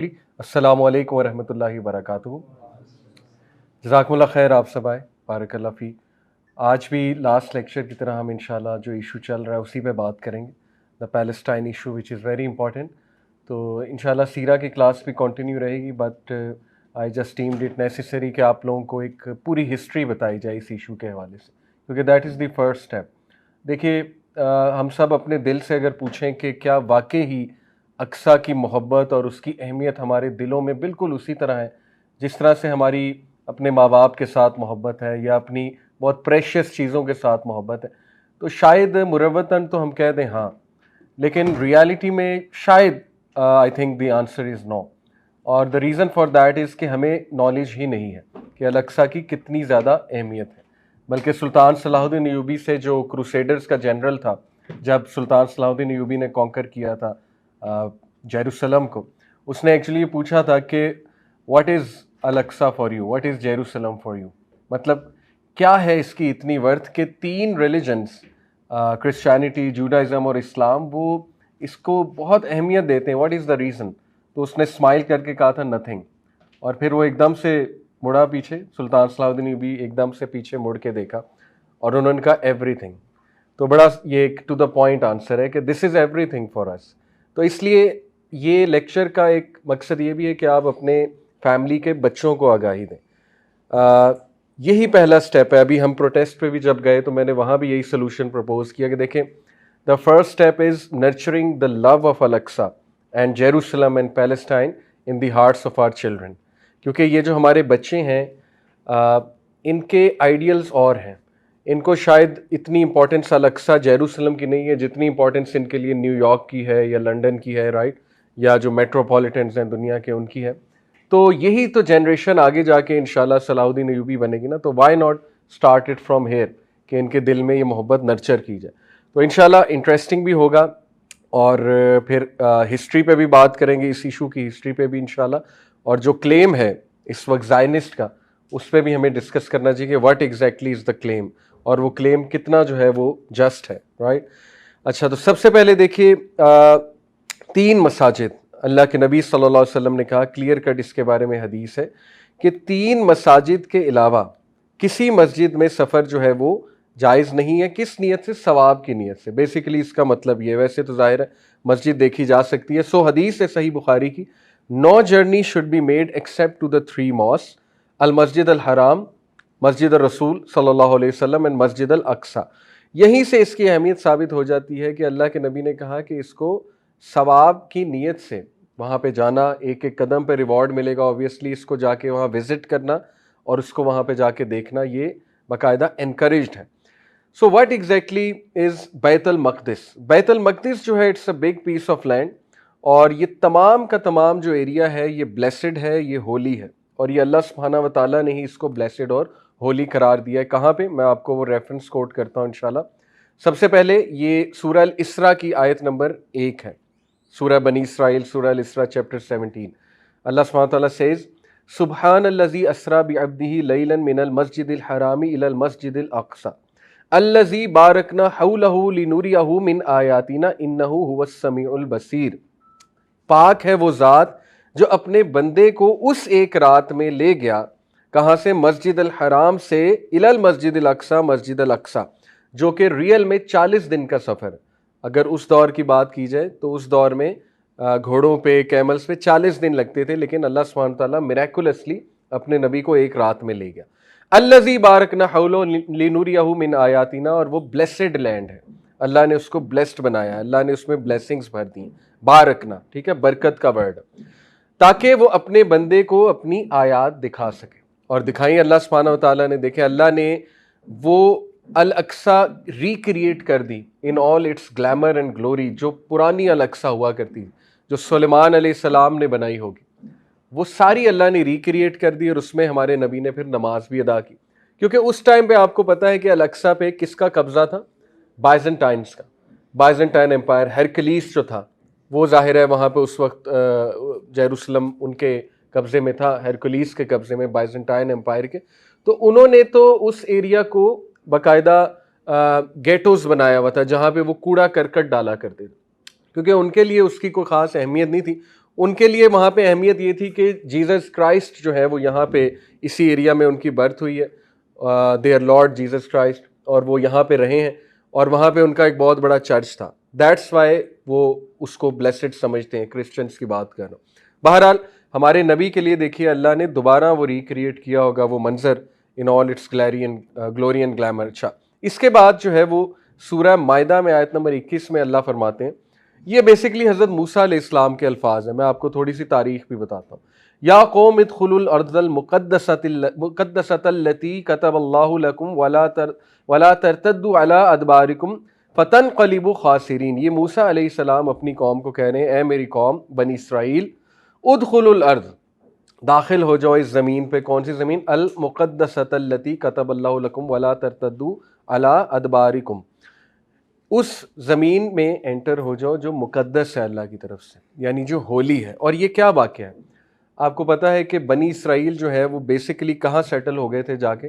अस्सलामु अलैकुम वरहमतुल्लाहि वबरकातुहू। जज़ाकुमुल्लाह खैर, आप सब आए, बारकल्लाह फ़ी। आज भी लास्ट लेक्चर की तरह हम इंशाल्लाह जो इशू चल रहा है उसी पे बात करेंगे, the Palestine issue which is very important. तो इंशाल्लाह सीरा की क्लास भी कंटिन्यू रहेगी, but I just deemed it necessary कि आप लोगों को एक पूरी हिस्ट्री बताई जाए इस इशू के हवाले से, क्योंकि that is the first step. देखिए, हम सब अपने दिल से अगर पूछें कि क्या वाकई ही अक्सा की मोहब्बत और उसकी अहमियत हमारे दिलों में बिल्कुल उसी तरह है जिस तरह से हमारी अपने माँ बाप के साथ मोहब्बत है या अपनी बहुत प्रेशियस चीज़ों के साथ मोहब्बत है, तो शायद मुरव्वतन तो हम कह दें हाँ, लेकिन रियलिटी में शायद I think the answer is no. और the reason for that is कि हमें नॉलेज ही नहीं है कि अल-अक्सा की कितनी ज़्यादा अहमियत है। बल्कि सुल्तान सलाहुद्दीन अय्यूबी से, जो क्रूसेडर्स का जनरल था, जब सुल्तान सलाहुद्दीन अय्यूबी ने कॉन्कर किया था जेरूसलम को, उसने एक्चुअली ये पूछा था कि what is Al-Aqsa for you, what is Jerusalem for you. मतलब क्या है इसकी इतनी वर्थ कि तीन रिलीजन्स, क्रिश्चियनिटी, जूडाइज़म और इस्लाम, वो इसको बहुत अहमियत देते हैं। What is the reason? तो उसने स्माइल करके कहा था नथिंग। और फिर वो एकदम से मुड़ा पीछे, सुल्तान सलाहुद्दीन भी एकदम से पीछे मुड़ के देखा और उन्होंने कहा एवरीथिंग। तो बड़ा ये एक टू द पॉइंट आंसर है कि this is everything for us. तो इसलिए ये लेक्चर का एक मकसद ये भी है कि आप अपने फैमिली के बच्चों को आगाही दें। यही पहला स्टेप है। अभी हम प्रोटेस्ट पे भी जब गए तो मैंने वहाँ भी यही सोल्यूशन प्रपोज किया कि देखें, the first step is nurturing the love of Al Aqsa and Jerusalem and Palestine in the hearts of our children. क्योंकि ये जो हमारे बच्चे हैं, इनके आइडियल्स और हैं। इनको शायद इतनी इंपॉर्टेंस अल-अक्सा जेरूसलम की नहीं है जितनी इंपॉर्टेंस इनके लिए न्यूयॉर्क की है या लंदन की है, राइट, या जो मेट्रोपॉलिटन्स हैं दुनिया के उनकी है। तो यही तो जनरेशन आगे जाके इंशाल्लाह सलाहुद्दीन अय्यूबी बनेगी ना, तो why not start it from here कि इनके दिल में ये मोहब्बत नर्चर की जाए। तो इंशाल्लाह इंटरेस्टिंग भी होगा और फिर हिस्ट्री पे भी बात करेंगे, इस इशू की हिस्ट्री पे भी इंशाल्लाह। और जो क्लेम है इस वक्त ज़ायनिस्ट का, उस पर भी हमें डिस्कस करना चाहिए कि what exactly is the claim और वो क्लेम कितना जो है वो जस्ट है, राइट। अच्छा, तो सबसे पहले देखिए, तीन मसाजिद, अल्लाह के नबी सल्लल्लाहु अलैहि वसल्लम ने कहा, क्लियर कट इसके बारे में हदीस है कि तीन मसाजिद के अलावा किसी मस्जिद में सफ़र जो है वो जायज़ नहीं है। किस नीयत से? सवाब की नीयत से। बेसिकली इसका मतलब ये, वैसे तो जाहिर है मस्जिद देखी जा सकती है। सो हदीस है सही बुखारी की, no journey should be made except to the three mosque, Al Masjid Al हराम, मस्जिद रसूल सल्लल्लाहु अलैहि वसल्लम एंड मस्जिद अल अक्सा। यहीं से इसकी अहमियत साबित हो जाती है कि अल्लाह के नबी ने कहा कि इसको सवाब की नीयत से वहाँ पे जाना, एक एक कदम पे रिवॉर्ड मिलेगा ऑब्वियसली, इसको जाके वहाँ विजिट करना और उसको वहाँ पे जाके देखना, ये बाकायदा एनकरेज्ड है। So what exactly is Baitul Maqdis? Baitul Maqdis जो है, it's a big piece of land, और ये तमाम का तमाम जो एरिया है ये ब्लेसिड है, ये होली है, और ये अल्लाह सुब्हानहू व तआला ने ही इसको ब्लेसिड और होली करार दिया है। कहाँ पे? मैं आपको वो रेफरेंस कोट करता हूँ इंशाल्लाह। सबसे पहले ये सूरह अल इसरा की आयत नंबर 1 है, सूरह बनी इसराइल, सूरह अल इसरा चैप्टर 17। अल्लाह सुब्हानहू व तआला सेज, सुब्हानल्लज़ी अस्रा बिअब्दिही लैलन मिनल मस्जिदिल हरामी इलल मस्जिदिल अक़सा अल्लज़ी बारकना हौलहू लिनुरियहू मिन आयातिना इन्नहू हुवस समीउल बसीर। पाक है वो ज़ात जो अपने बंदे को उस एक रात में ले गया, कहाँ से? मस्जिद अल हराम से, इलल मस्जिद अल अक्सा, मस्जिद अल अक्सा, जो कि रियल में 40 दिन का सफ़र। अगर उस दौर की बात की जाए तो उस दौर में घोड़ों पे, कैमल्स पे 40 दिन लगते थे, लेकिन अल्लाह सुब्हानहू व तआला मिरेकुलसली अपने नबी को एक रात में ले गया। अल्लज़ी बारकना हौलो लिनुरियहू मिन आयातिना, और वो ब्लेसेड लैंड है, अल्लाह ने उसको ब्लेस्ड बनाया है, अल्लाह ने उसमें ब्लेसिंग्स भर दी। बारकना, ठीक है, बरकत का वर्ड, ताकि वो अपने बंदे को अपनी आयात दिखा सके। और दिखाई अल्लाह सुब्हानहू व तआला ने। देखे, अल्लाह ने वो अल अक्सा रिक्रिएट कर दी in all its glamour and glory. जो पुरानी अल अक्सा हुआ करती, जो सुलेमान अलैहिस्सलाम ने बनाई होगी, वो सारी अल्लाह ने रिक्रिएट कर दी, और उसमें हमारे नबी ने फिर नमाज भी अदा की। क्योंकि उस टाइम पे आपको पता है कि अल अक्सा पे किसका कब्जा था? बाइजेंटाइंस का। बाइजेंटाइन एम्पायर, हेरकुलिस जो था, वो जाहिर है वहाँ पे उस वक्त जेरूसलम उनके कब्जे में था, हेरकुलिस के कब्जे में, बाइजेंटाइन एम्पायर के। तो उन्होंने तो उस एरिया को बाकायदा गेटोज बनाया हुआ था, जहाँ पे वो कूड़ा करकट डाला करते थे, क्योंकि उनके लिए उसकी कोई ख़ास अहमियत नहीं थी। उनके लिए वहाँ पे अहमियत ये थी कि जीसस क्राइस्ट जो है वो यहाँ पे इसी एरिया में उनकी बर्थ हुई है, देयर लॉर्ड जीसस क्राइस्ट, और वो यहाँ पे रहे हैं और वहाँ पे उनका एक बहुत बड़ा चर्च था। दैट्स वाई वो उसको ब्लेसेड समझते हैं, क्रिश्चियंस की बात कर रहा हूँ। बहरहाल हमारे नबी के लिए देखिए अल्लाह ने दोबारा वो रिक्रिएट किया होगा वो मंजर इन all it's glory and glamour. अच्छा, इसके बाद जो है वो सूरह मायदा में आयत नंबर 21 में अल्लाह फरमाते हैं, ये बेसिकली हज़रत मूसा अलैहिस्सलाम के अल्फाज हैं। मैं आपको थोड़ी सी तारीख भी बताता हूँ। या कौम इदखुलुल अर्दल मुक़द्दसतल्लती कतबल्लाहु लकुम वला तरतद्दु अला अदबारिकुम फतनक़लिबु ख़ासिरीन। ये मूसा अलैहिस्सलाम अपनी कौम को कह रहे हैं, ए मेरी कौम बनी इसराइल, उदखुलुल अर्द, दाखिल हो जाओ इस ज़मीन पे। कौन सी ज़मीन? अल मुक़द्दसतल्लती कतबल्लाहु लकुम वला तरतद्दु अला अदबारिकुम, उस ज़मीन में एंटर हो जाओ जो मुक़द्दस है अल्लाह की तरफ से, यानी जो होली है। और ये क्या वाक़या है? आपको पता है कि बनी इसराइल जो है वो बेसिकली कहाँ सेटल हो गए थे जाके?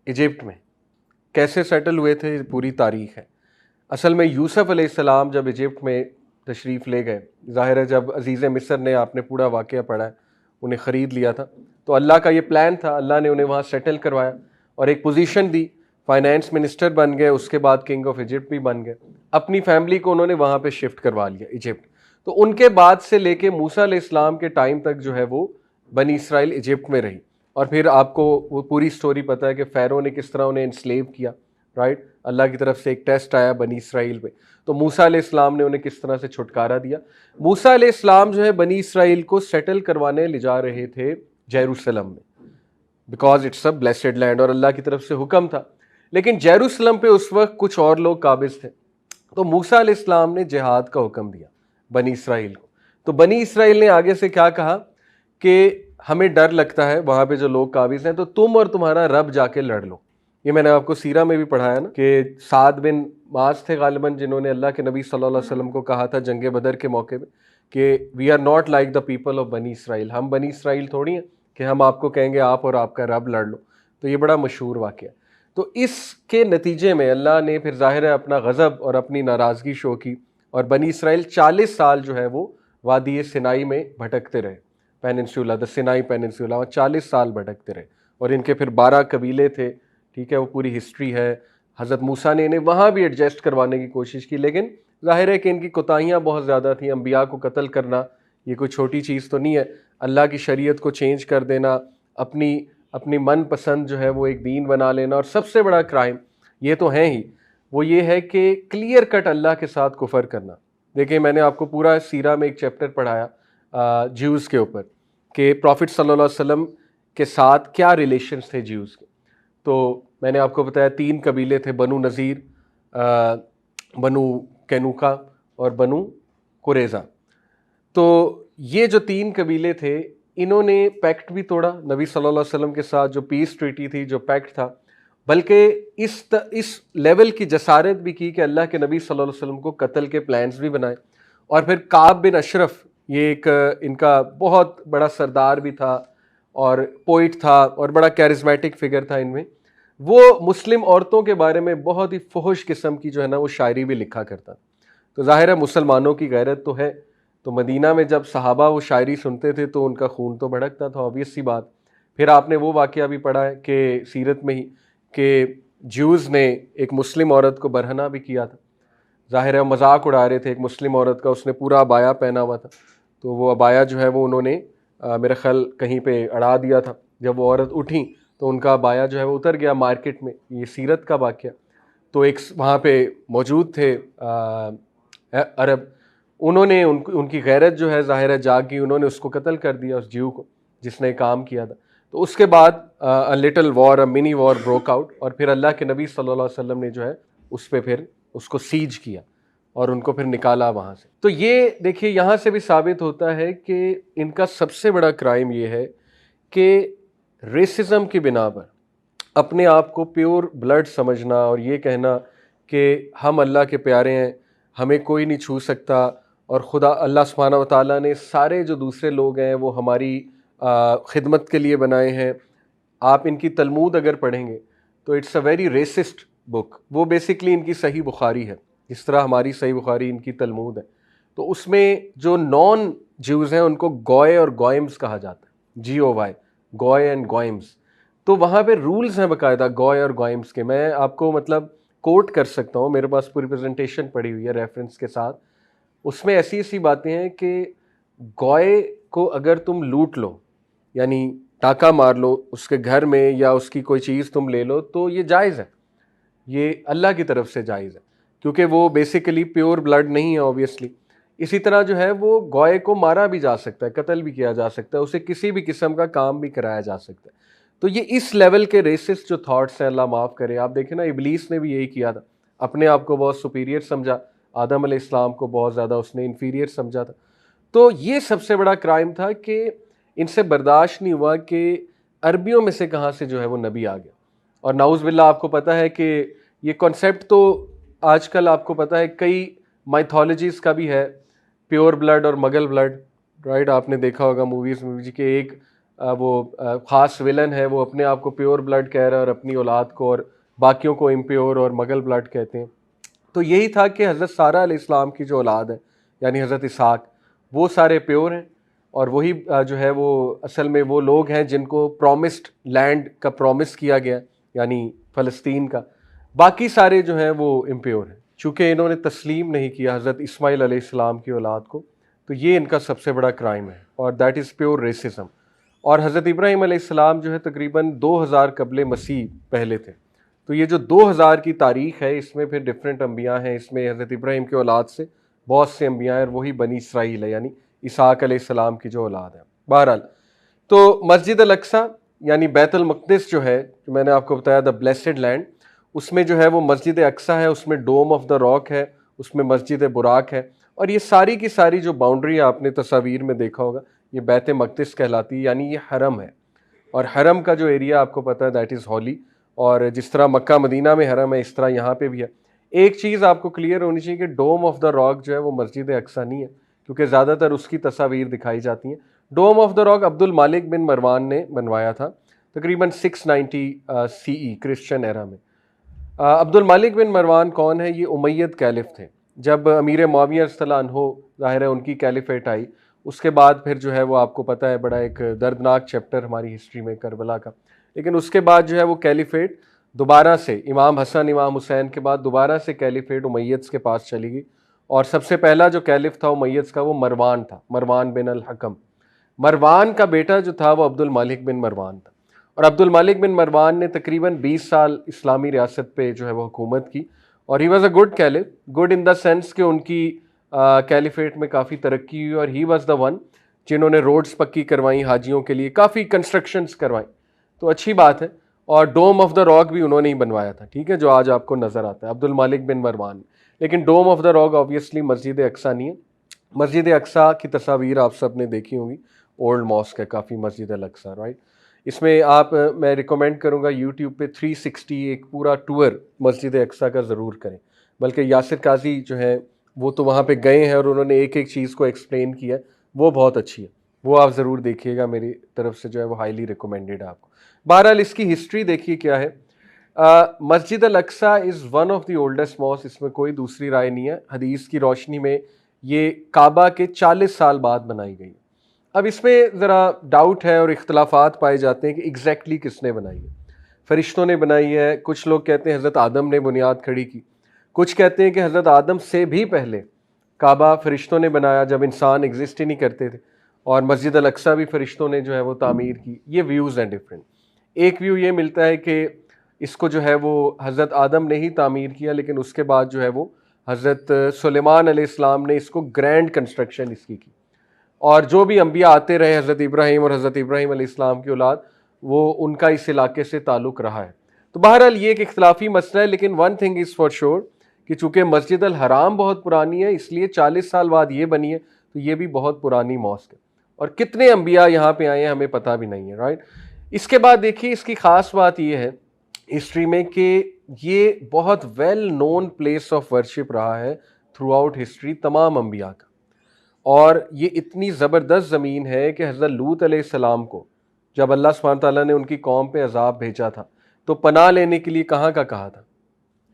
इजिप्ट में। कैसे सेटल हुए थे पूरी तारीख है। असल में यूसुफ अलैहिस्सलाम जब इजिप्ट में तशरीफ़ ले गए, ज़ाहिर है जब अजीज़ मिस्र ने, आपने पूरा वाक़या पढ़ा है, उन्हें ख़रीद लिया था, तो अल्लाह का ये प्लान था, अल्लाह ने उन्हें वहाँ सेटल करवाया और एक पोजीशन दी, फाइनेंस मिनिस्टर बन गए, उसके बाद किंग ऑफ इजिप्ट भी बन गए। अपनी फैमिली को उन्होंने वहाँ पे शिफ्ट करवा लिया इजिप्ट। तो उनके बाद से लेके मूसा अलैहिस्सलाम के टाइम तक जो है वो बनी इसराइल इजिप्ट में रही। और फिर आपको वो पूरी स्टोरी पता है कि फ़ैरो ने किस तरह उन्हें इंस्लेव किया, राइट। अल्लाह की तरफ से एक टेस्ट आया बनी इसराइल पे, तो मूसा अलैहिस्सलाम ने उन्हें किस तरह से छुटकारा दिया। मूसा अलैहिस्सलाम जो है बनी इसराइल को सेटल करवाने ले जा रहे थे जेरूसलम में, because it's a blessed land और अल्लाह की तरफ से हुक्म था। लेकिन जेरूसलम पे उस वक्त कुछ और लोग काबिज थे, तो मूसा अलैहिस्सलाम ने जिहाद का हुक्म दिया बनी इसराइल को। तो बनी इसराइल ने आगे से क्या कहा कि हमें डर लगता है वहाँ पे जो लोग काबिज हैं, तो तुम और तुम्हारा रब जाके लड़ लो। ये मैंने आपको सीरा में भी पढ़ाया ना कि साद बिन माज थे गालिबन, जिन्होंने अल्लाह के नबी सल्लल्लाहु अलैहि वसल्लम को कहा था जंग बदर के मौके पे कि we are not like the people of Bani Israel, हम बनी इसराइल थोड़ी हैं कि हम आपको कहेंगे आप और आपका रब लड़ लो। तो ये बड़ा मशहूर वाक़या। तो इसके नतीजे में अल्लाह ने फिर ज़ाहिर है अपना गज़ब और अपनी नाराज़गी शो की, और बनी इसराइल 40 साल जो है वो वादी सिनाई में भटकते रहे, पेनिनसुला, द सिनाई पेनिनसुला, 40 साल भटकते रहे। और इनके फिर 12 कबीले थे, ठीक है, वो पूरी हिस्ट्री है। हज़रत मूसा ने इन्हें वहाँ भी एडजस्ट करवाने की कोशिश की, लेकिन ज़ाहिर है कि इनकी कोताहियाँ बहुत ज़्यादा थी। अम्बिया को कत्ल करना ये कोई छोटी चीज़ तो नहीं है, अल्लाह की शरीयत को चेंज कर देना, अपनी मन पसंद जो है वो एक दीन बना लेना, और सबसे बड़ा क्राइम ये तो है ही, वो ये है कि क्लियर कट अल्लाह के साथ कुफर करना। देखिए मैंने आपको पूरा सीरा में एक चैप्टर पढ़ाया ज्यूज़ के ऊपर कि प्रॉफिट सल्लल्लाहु अलैहि वसल्लम के साथ क्या रिलेशंस थे ज्यूज़ के। तो मैंने आपको बताया 3 कबीले थे, बनु नज़ीर, बनु कैनुका और बनु कुरैज़ा। तो ये जो 3 कबीले थे इन्होंने पैक्ट भी तोड़ा नबी सल्लल्लाहु अलैहि वसल्लम के साथ, जो पीस ट्रीटी थी, जो पैक्ट था, बल्कि इस लेवल की जसारत भी की कि अल्लाह के नबी सल्लल्लाहु अलैहि वसल्लम को कत्ल के प्लान्स भी बनाए। और फिर काब बिन अशरफ, ये एक इनका बहुत बड़ा सरदार भी था और पोइट था और बड़ा कैरिज्मेटिक फिगर था इनमें, वो मुस्लिम औरतों के बारे में बहुत ही फुहुश किस्म की जो है ना वो शायरी भी लिखा करता। तो जाहिर है मुसलमानों की गैरत तो है, तो मदीना में जब सहाबा वो शायरी सुनते थे तो उनका खून तो भड़कता था, ऑब्वियस सी बात। फिर आपने वो वाक़या भी पढ़ा है कि सीरत में ही कि ज्यूज़ ने एक मुस्लिम औरत को बरहना भी किया था। ज़ाहिर है मजाक उड़ा रहे थे एक मुस्लिम औरत का, उसने पूरा अबाया पहना हुआ था, तो वो अबाया जो है वो उन्होंने मेरा ख्याल कहीं पे अड़ा दिया था। जब वो औरत उठी तो उनका अबाया जो है वो उतर गया मार्केट में। ये सीरत का वाक़या। तो एक वहाँ पे मौजूद थे अरब, उन्होंने उनकी गैरत जो है ज़ाहिर है जाग गई, उन्होंने उसको कत्ल कर दिया, उस ज्यू को जिसने काम किया था। तो उसके बाद a little war, a mini war broke out, और फिर अल्लाह के नबी सल्लल्लाहु अलैहि वसल्लम ने जो है उस पर फिर उसको सीज किया और उनको फिर निकाला वहाँ से। तो ये देखिए यहाँ से भी साबित होता है कि इनका सबसे बड़ा क्राइम ये है कि रेसिज्म की बिना पर अपने आप को प्योर ब्लड समझना और ये कहना कि हम अल्लाह के प्यारे हैं, हमें कोई नहीं छू सकता, और खुदा अल्लाह सुब्हानहू व तआला ने सारे जो दूसरे लोग हैं वो हमारी खिदमत के लिए बनाए हैं। आप इनकी तलमूद अगर पढ़ेंगे तो it's a very resist book. वो बेसिकली इनकी सही बुखारी है, जिस तरह हमारी सही बुखारी इनकी तलमूद है। तो उसमें जो नॉन ज्यूज़ हैं उनको गॉय और गॉयम्स कहा जाता है, GOY, गॉय एंड गॉयम्स। तो वहाँ पे रूल्स हैं बाकायदा गॉय और गॉयम्स के। मैं आपको मतलब कोट कर सकता हूँ, मेरे पास पूरी प्रेजेंटेशन पड़ी हुई है रेफरेंस के साथ। उसमें ऐसी ऐसी बातें हैं कि गॉय को अगर तुम लूट लो, यानी टाका मार लो उसके घर में, या उसकी कोई चीज़ तुम ले लो, तो ये जायज़ है, ये अल्लाह की तरफ से जायज़ है, क्योंकि वो बेसिकली प्योर ब्लड नहीं है ऑब्वियसली। इसी तरह जो है वो गॉय को मारा भी जा सकता है, कत्ल भी किया जा सकता है, उसे किसी भी किस्म का काम भी कराया जा सकता है। तो ये इस लेवल के रेसिस्ट जो थॉट्स हैं, अल्लाह माफ़ करे। आप देखें ना, इबलीस ने भी यही किया था, अपने आप को बहुत सुपीरियर समझा, आदम अलैहिस्सलाम को बहुत ज़्यादा उसने इन्फीरियर समझा था। तो ये सबसे बड़ा क्राइम था कि इनसे बर्दाश्त नहीं हुआ कि अरबियों में से कहाँ से जो है वो नबी आ गया। और नाउज़ बिल्लाह, आपको पता है कि ये कॉन्सेप्ट तो आजकल आपको पता है कई माइथोलॉजीज़ का भी है, प्योर ब्लड और मगल ब्लड, राइट। आपने देखा होगा मूवीज़ में भी कि एक ख़ास विलन है, वो अपने आप को प्योर ब्लड कह रहा है और अपनी औलाद को और बाकियों को इम्प्योर और मगल ब्लड कहते हैं। तो यही था कि हज़रत सारा अलैहिस्सलाम की जो औलाद है, यानी हज़रत इसहाक, वो सारे प्योर हैं। और वही जो है वो असल में वो लोग हैं जिनको प्रॉमिस्ड लैंड का प्रॉमिस किया गया, यानी फ़लस्तीन का। बाकी सारे जो हैं वो इम्प्योर हैं, चूँकि इन्होंने तस्लीम नहीं किया हज़रत इस्माइल अलैहिस्सलाम की औलाद को। तो ये इनका सबसे बड़ा क्राइम है, और दैट इज़ प्योर रेसिज्म। और हज़रत इब्राहीम अलैहिस्सलाम जो है तकरीबन 2000 कबल मसीह पहले थे। तो ये जो 2000 की तारीख है, इसमें फिर डिफरेंट अंबिया हैं, इसमें हज़रत इब्राहीम के औलाद से बहुत से अंबिया हैं, और वही बनी इसराइल है, यानी इसहाक अलैहिस्सलाम की जो औलाद है। बहरहाल, तो मस्जिद अल अक्सा यानी बैतुल मक़दिस जो है, जो मैंने आपको बताया द ब्लेसेड लैंड, उसमें जो है वो मस्जिद अक्सा है, उसमें डोम ऑफ द रॉक है, उसमें मस्जिद बुराक है। और ये सारी की सारी जो बाउंड्री आपने तस्वीर में देखा होगा, ये बैत मक़दिस कहलाती है, यानी ये हरम है। और हरम का जो एरिया आपको पता है दैट इज़ हॉली। और जिस तरह मक्का मदीना में हरम है, इस तरह यहाँ पे भी है। एक चीज़ आपको क्लियर होनी चाहिए कि डोम ऑफ द रॉक जो है वो मस्जिद अक्सा नहीं है, क्योंकि ज़्यादातर उसकी तस्वीर दिखाई जाती हैं। डोम ऑफ द रॉक अब्दुल मालिक बिन मरवान ने बनवाया था तकरीबन 690 CE क्रिश्चियन एरा में। अब्दुल मालिक बिन मरवान कौन है? ये उमैयद कैलिफ थे। जब अमीर मुआविया रज़ियल्लाहु अन्हु, ज़ाहिर है उनकी कैलिफेट आई, उसके बाद फिर जो है वो आपको पता है बड़ा एक दर्दनाक चैप्टर हमारी हिस्ट्री में करबला का। लेकिन उसके बाद जो है वो कैलिफेट दोबारा से इमाम हसन इमाम हुसैन के बाद दोबारा से कैलिफेट उमैयद्स के पास चली गई। और सबसे पहला जो कैलिफ था उमैयद्स का वो मरवान था, मरवान बिन अल हकम। मरवान का बेटा जो था वो अब्दुल मालिक बिन मरवान था। और अब्दुल मालिक बिन मरवान ने तकरीबन 20 साल इस्लामी रियासत पे जो है वो हुकूमत की। और he was a good caliph, good in the sense कि उनकी कैलिफेट में काफ़ी तरक्की हुई, और ही वॉज द वन जिन्होंने रोड्स पक्की करवाई हाजियों के लिए, काफ़ी कंस्ट्रक्शंस करवाई। तो अच्छी बात है। और डोम ऑफ द रॉक भी उन्होंने ही बनवाया था, ठीक है, जो आज आपको नज़र आता है, अब्दुल मालिक बिन मरवान। लेकिन डोम ऑफ द रॉक ऑब्वियसली मस्जिद अक्सा नहीं है। मस्जिद अक्सा की तस्वीर आप सब ने देखी होंगी, ओल्ड मॉस्क है काफ़ी मस्जिद अल अक्सा, राइट। इसमें आप मैं रिकमेंड करूँगा यूट्यूब पे 360 एक पूरा टूर मस्जिद अक्सा का ज़रूर करें। बल्कि यासिर काजी जो है वो तो वहाँ पे गए हैं और उन्होंने एक एक चीज़ को एक्सप्लेन किया, वो बहुत अच्छी है, वो आप ज़रूर देखिएगा, मेरी तरफ से जो है वो हाईली रिकमेंडेड है आपको। बहरहाल इसकी हिस्ट्री देखिए क्या है। Masjid Al Aqsa is one of the oldest mosque, इसमें कोई दूसरी राय नहीं है। हदीस की रोशनी में ये काबा के 40 साल बाद बनाई गई। अब इसमें ज़रा डाउट है और इख्तलाफात पाए जाते हैं कि एग्जैक्टली किसने बनाई है। फरिश्तों ने बनाई है, कुछ लोग कहते हैं हज़रत आदम ने बुनियाद खड़ी की, कुछ कहते हैं कि हज़रत आदम से भी पहले काबा फरिश्तों ने बनाया, जब इंसान एग्जिस्ट ही नहीं करते थे। और मस्जिद अल अक्सा भी फरिश्तों ने जो है वो तामीर की। ये व्यूज़ हैं डिफरेंट। एक व्यू ये मिलता है कि इसको जो है वो हज़रत आदम ने ही तामीर किया, लेकिन उसके बाद जो है वो हज़रत सुलेमान अलैहिस्सलाम ने इसको ग्रैंड कंस्ट्रक्शन इसकी की। और जो भी अंबिया आते रहे, हज़रत इब्राहीम और हज़रत इब्राहीम अलैहिस्सलाम की औलाद, वो उनका इस इलाके से ताल्लुक़ रहा है। तो बहरहाल ये एक इख्तलाफी मसला है, लेकिन one thing is for sure कि चूँकि मस्जिद अल हराम बहुत पुरानी है, इसलिए 40 साल बाद ये बनी है, तो ये भी बहुत पुरानी मॉस्क है। और कितने अंबिया यहाँ पे आए हैं हमें पता भी नहीं है, राइट। इसके बाद देखिए इसकी ख़ास बात ये है हिस्ट्री में कि ये बहुत well known place of worship रहा है थ्रू आउट हिस्ट्री तमाम अंबिया का। और ये इतनी ज़बरदस्त ज़मीन है कि हज़रत लूत अलैहिस्सलाम को जब अल्लाह सुब्हानहू तआला ने उनकी कौम पे अज़ाब भेजा था, तो पनाह लेने के लिए कहाँ का कहा था?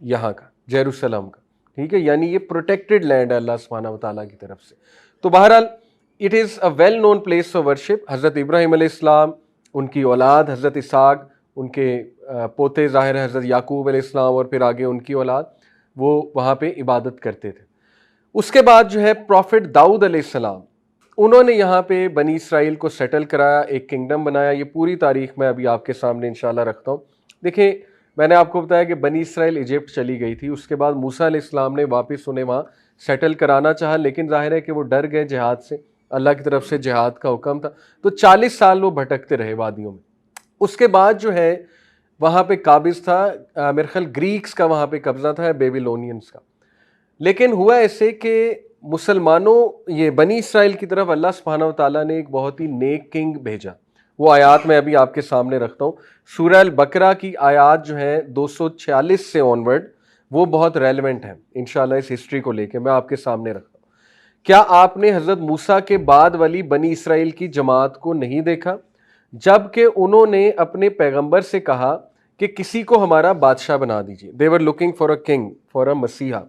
यहाँ का, जेरूसलम का, ठीक है। यानी ये प्रोटेक्टेड लैंड है अल्लाह सुब्हानहू तआला की तरफ से। तो बहरहाल it is a well known place of worship. हज़रत इब्राहीम अलैहिस्सलाम, उनकी औलाद हज़रत इसहाक, उनके पोते ज़ाहिर है हज़रत याकूब अलैहिस्सलाम और फिर आगे उनकी औलाद, वो वहाँ पे इबादत करते थे। उसके बाद जो है प्रॉफिट दाऊद अलैहिस्सलाम, उन्होंने यहाँ पे बनी इसराइल को सेटल कराया, एक किंगडम बनाया। ये पूरी तारीख मैं अभी आपके सामने इंशाल्लाह रखता हूँ। देखिए, मैंने आपको बताया कि बनी इसराइल इजिप्ट चली गई थी, उसके बाद मूसा अलैहिस्सलाम ने वापस उन्हें वहाँ सेटल कराना चाहा, लेकिन जाहिर है कि वो डर गए जिहाद से, अल्लाह की तरफ से जिहाद का हुक्म था, तो 40 साल वो भटकते रहे वादियों में। उसके बाद जो है वहाँ पे काबिज था मेरे ख्याल ग्रीक्स का, वहाँ पे कब्जा था, बेबीलोनियंस का। लेकिन हुआ ऐसे कि मुसलमानों, ये बनी इसराइल की तरफ अल्लाह सुब्हानहू व तआला ने एक बहुत ही नेक किंग भेजा। वो आयात मैं अभी आपके सामने रखता हूँ। सूरह अल बकरा की आयात जो है 246 से ऑनवर्ड, वो बहुत रेलेवेंट है इंशाल्लाह इस हिस्ट्री को लेके, मैं आपके सामने रखता हूँ। क्या आपने हज़रत मूसा के बाद वाली बनी इसराइल की जमात को नहीं देखा, जबकि उन्होंने अपने पैगंबर से कहा कि किसी को हमारा बादशाह बना दीजिए। They were looking for a king, for a messiah,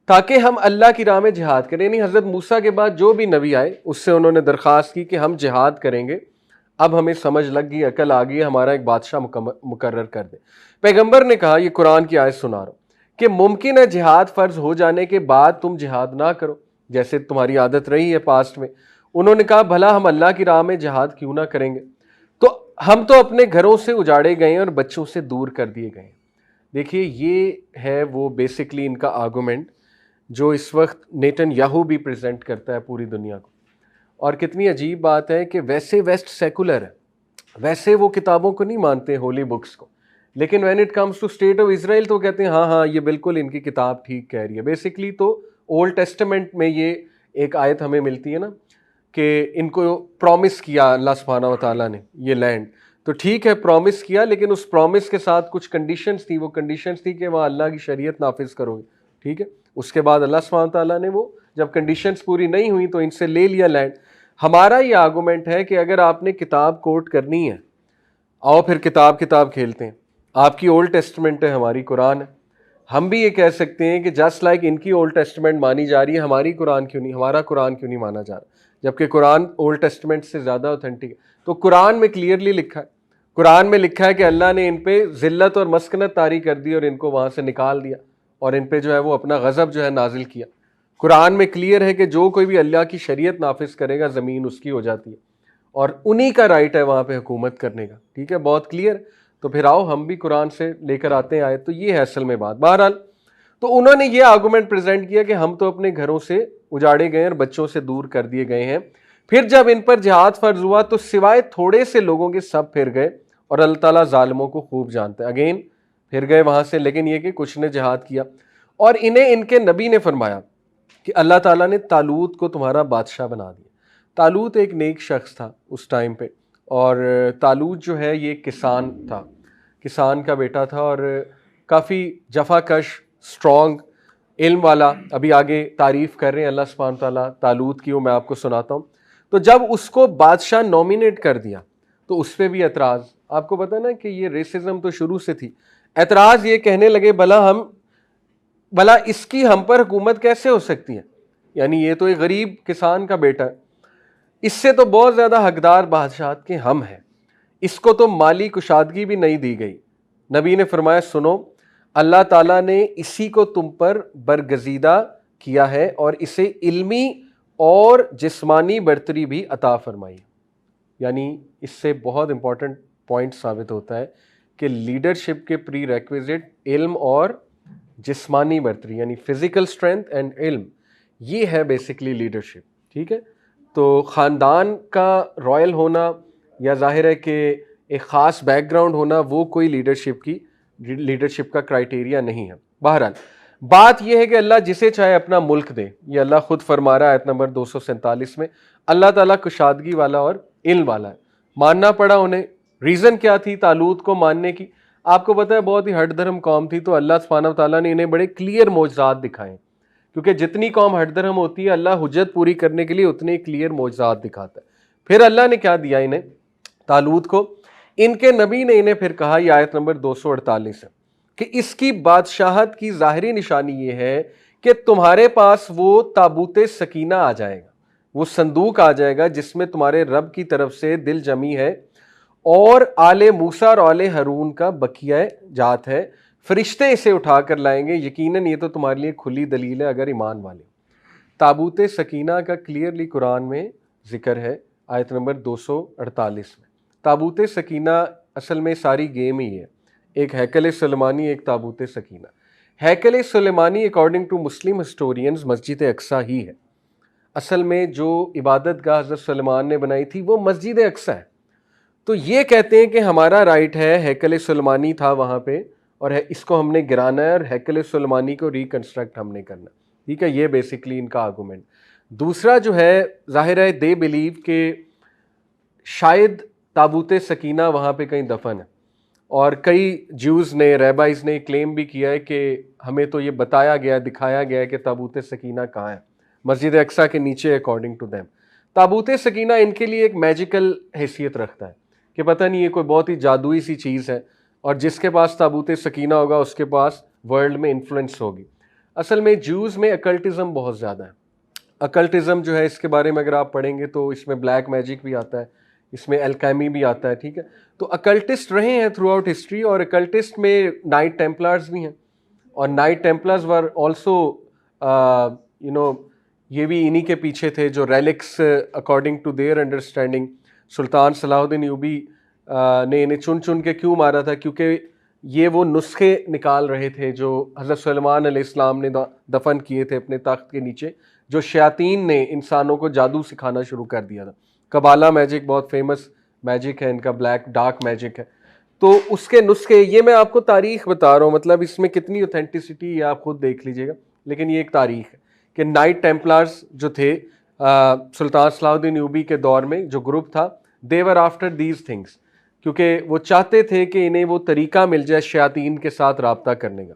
ताकि हम अल्लाह की राह में जिहाद करें। यानी हज़रत मूसा के बाद जो भी नबी आए उससे उन्होंने दरख्वास्त की कि हम जिहाद करेंगे, अब हमें समझ लग गई, अकल आ गई, हमारा एक बादशाह मुकर्रर कर दे। पैगंबर ने कहा, ये कुरान की आयत सुना रहा हूं, कि मुमकिन है जिहाद फ़र्ज हो जाने के बाद तुम जिहाद ना करो, जैसे तुम्हारी आदत रही है पास्ट में। उन्होंने कहा, भला हम अल्लाह की राह में जिहाद क्यों ना करेंगे, तो हम तो अपने घरों से उजाड़े गए और बच्चों से दूर कर दिए गए। देखिए, ये है वो बेसिकली इनका आर्गूमेंट जो इस वक्त नेतन्याहू भी प्रेजेंट करता है पूरी दुनिया को। और कितनी अजीब बात है कि वैसे वेस्ट सेकुलर है, वैसे वो किताबों को नहीं मानते, होली बुक्स को, लेकिन when it comes to state of Israel तो कहते हैं हाँ हाँ ये बिल्कुल इनकी किताब ठीक कह रही है। बेसिकली तो ओल्ड टेस्टामेंट में ये एक आयत हमें मिलती है ना कि इनको प्रॉमिस किया अल्लाह सुब्हानहू व तआला ने ये लैंड, तो ठीक है प्रॉमिस किया, लेकिन उस प्रॉमिस के साथ कुछ कंडीशंस थी। वो कंडीशंस थी कि वहाँ अल्लाह की शरीयत नाफिज करोगे, ठीक है। उसके बाद अल्लाह सुब्हानहू व तआला ने वो जब कंडीशंस पूरी नहीं हुई तो इनसे ले लिया लैंड। हमारा ये आर्गूमेंट है कि अगर आपने किताब कोट करनी है, आओ फिर किताब किताब खेलते हैं। आपकी ओल्ड टेस्टमेंट है, हमारी कुरान है। हम भी ये कह सकते हैं कि जस्ट लाइक इनकी ओल्ड टेस्टमेंट मानी जा रही है, हमारी कुरान क्यों नहीं, हमारा कुरान क्यों नहीं माना जा रहा, जबकि कुरान ओल्ड टेस्टमेंट से ज़्यादा ऑथेंटिक है। तो कुरान में क्लियरली लिखा है, कुरान में लिखा है कि अल्लाह ने इन पे ज़िल्लत और मस्कनत तारी कर दी और इनको वहाँ से निकाल दिया और इन पे जो है वो अपना गज़ब जो है नाजिल किया। कुरान में क्लियर है कि जो कोई भी अल्लाह की शरीयत नाफिज करेगा ज़मीन उसकी हो जाती है और उन्हीं का राइट है वहाँ पे हुकूमत करने का, ठीक है, बहुत क्लियर। तो फिर आओ हम भी कुरान से लेकर आते हैं आयत। तो ये है असल में बात। बहरहाल, तो उन्होंने ये आर्गूमेंट प्रेजेंट किया कि हम तो अपने घरों से उजाड़े गए और बच्चों से दूर कर दिए गए हैं। फिर जब इन पर जिहाद फर्ज हुआ तो सिवाय थोड़े से लोगों के सब फिर गए और अल्लाह ताला जालिमों को खूब जानते हैं। अगेन फिर गए वहाँ से, लेकिन ये कि कुछ ने जिहाद किया और इन्हें इनके नबी ने फरमाया कि अल्लाह ताला ने तालूत को तुम्हारा बादशाह बना दिया। तालूत एक नेक शख्स था उस टाइम पे, और तालूत जो है ये किसान था, किसान का बेटा था और काफ़ी जफाकश, स्ट्रॉन्ग, इल्म वाला। अभी आगे तारीफ़ कर रहे हैं अल्लाह सुब्हानहू व तआला तालूत की, वो मैं आपको सुनाता हूँ। तो जब उसको बादशाह नॉमिनेट कर दिया तो उस पर भी एतराज़, आपको पता है ना कि ये रेसिज्म तो शुरू से थी। एतराज़ ये कहने लगे, भला इसकी हम पर हुकूमत कैसे हो सकती है, यानी ये तो एक गरीब किसान का बेटा है, इससे तो बहुत ज़्यादा हकदार बादशाहत के हम हैं, इसको तो माली कुशादगी भी नहीं दी गई। नबी ने फरमाया, सुनो, अल्लाह ताला ने इसी को तुम पर बरगजीदा किया है और इसे इल्मी और जिस्मानी बर्तरी भी अता फरमाई। यानी इससे बहुत इंपॉर्टेंट पॉइंट साबित होता है कि लीडरशिप के प्री रेक्विजिट इल्म और जिस्मानी बर्तरी, यानी फिजिकल स्ट्रेंथ एंड इल्म, ये है बेसिकली लीडरशिप, ठीक है। तो ख़ानदान का रॉयल होना या जाहिर है कि एक ख़ास बैकग्राउंड होना वो कोई लीडरशिप का क्राइटेरिया नहीं है। बहरहाल, बात यह है कि अल्लाह जिसे चाहे अपना मुल्क दे, ये अल्लाह खुद फरमा रहा है आयत नंबर 247 में। अल्लाह ताला कुशादगी वाला और इल्म वाला है। मानना पड़ा उन्हें। रीज़न क्या थी तालूत को मानने की? आपको पता है बहुत ही हट धर्म कौम थी, तो अल्लाह सुब्हानहू व तआला ने इन्हें बड़े क्लियर मौजज़ात दिखाए, क्योंकि जितनी कौम हट धर्म होती है अल्लाह हुज्जत पूरी करने के लिए उतने क्लियर मौजज़ात दिखाता है। फिर अल्लाह ने क्या दिया इन्हें, तालूत को? इनके नबी ने इन्हें फिर कहा, यह आयत नंबर 248 है, कि इसकी बादशाहत की ज़ाहिरी निशानी ये है कि तुम्हारे पास वो ताबूत सकीना आ जाएगा, वो संदूक आ जाएगा जिसमें तुम्हारे रब की तरफ से दिल जमी है और आले मूसा और आले हरून का बकिया जात है, फरिश्ते इसे उठा कर लाएंगे, यकीनन ये तो तुम्हारे लिए खुली दलील है अगर ईमान वाले। ताबूत सकीना का क्लियरली कुरान में जिक्र है आयत नंबर 248 में। ताबूत सकीना असल में सारी गेम ही है, एक हैकल सुलेमानी, एक ताबूत सकीना। हैकल सुलेमानी according to Muslim historians Masjid Aqsa ही है। असल में जो इबादत गाह हज़रत सुलेमान ने बनाई थी वो मस्जिद अक्सा है। तो ये कहते हैं कि हमारा राइट है, हैकल सुलेमानी था वहाँ पे और इसको हमने गिराना है और हैकल सुलेमानी को रिकंस्ट्रक्ट हमने करना। ठीक है, ये बेसिकली इनका आर्गूमेंट। दूसरा जो है, जाहिर है दे बिलीव के शायद ताबूत सकीना वहाँ पे कहीं दफन है और कई ज्यूज़ ने, रैबाइज ने क्लेम भी किया है कि हमें तो ये बताया गया, दिखाया गया है कि ताबूत सकीना कहाँ है, मस्जिद अक्सा के नीचे अकॉर्डिंग टू देम। ताबूत सकीना इनके लिए एक मैजिकल हैसियत रखता है कि पता नहीं ये कोई बहुत ही जादुई सी चीज़ है और जिसके पास ताबूत सकीना होगा उसके पास वर्ल्ड में इन्फ्लुएंस होगी। असल में ज्यूज़ में अकल्टिज़म बहुत ज़्यादा है। अकल्टिज़म जो है इसके बारे में अगर आप पढ़ेंगे तो इसमें ब्लैक मैजिक भी आता है, इसमें एल्केमी भी आता है। ठीक है, तो अकल्टिस्ट रहे हैं थ्रू आउट हिस्ट्री और अकल्टिस्ट में नाइट टेम्पलर्स भी हैं और नाइट टेम्पलर्स वर ऑल्सो ये भी इन्हीं के पीछे थे जो relics according to their understanding Sultan Salahuddin Ayubi ने इन्हें चुन चुन के क्यों मारा था, क्योंकि ये वो नुस्खे निकाल रहे थे जो हज़रत सुलेमान अलैहिस्सलाम ने दफन किए थे अपने तख्त के नीचे, जो शयातीन ने इंसानों को जादू सिखाना शुरू कर दिया था। कबाला मैजिक बहुत फेमस मैजिक है इनका, ब्लैक डार्क मैजिक है। तो उसके नुस्खे, ये मैं आपको तारीख बता रहा हूँ, मतलब इसमें कितनी ऑथेंटिसिटी है आप खुद देख लीजिएगा, लेकिन ये एक तारीख है कि नाइट टेम्पलर्स जो थे सुल्तान सलाहुद्दीन यूबी के दौर में जो ग्रुप था, देवर आफ्टर दीज थिंग्स, क्योंकि वो चाहते थे कि इन्हें वो तरीका मिल जाए शयातीन के साथ राब्ता करने का।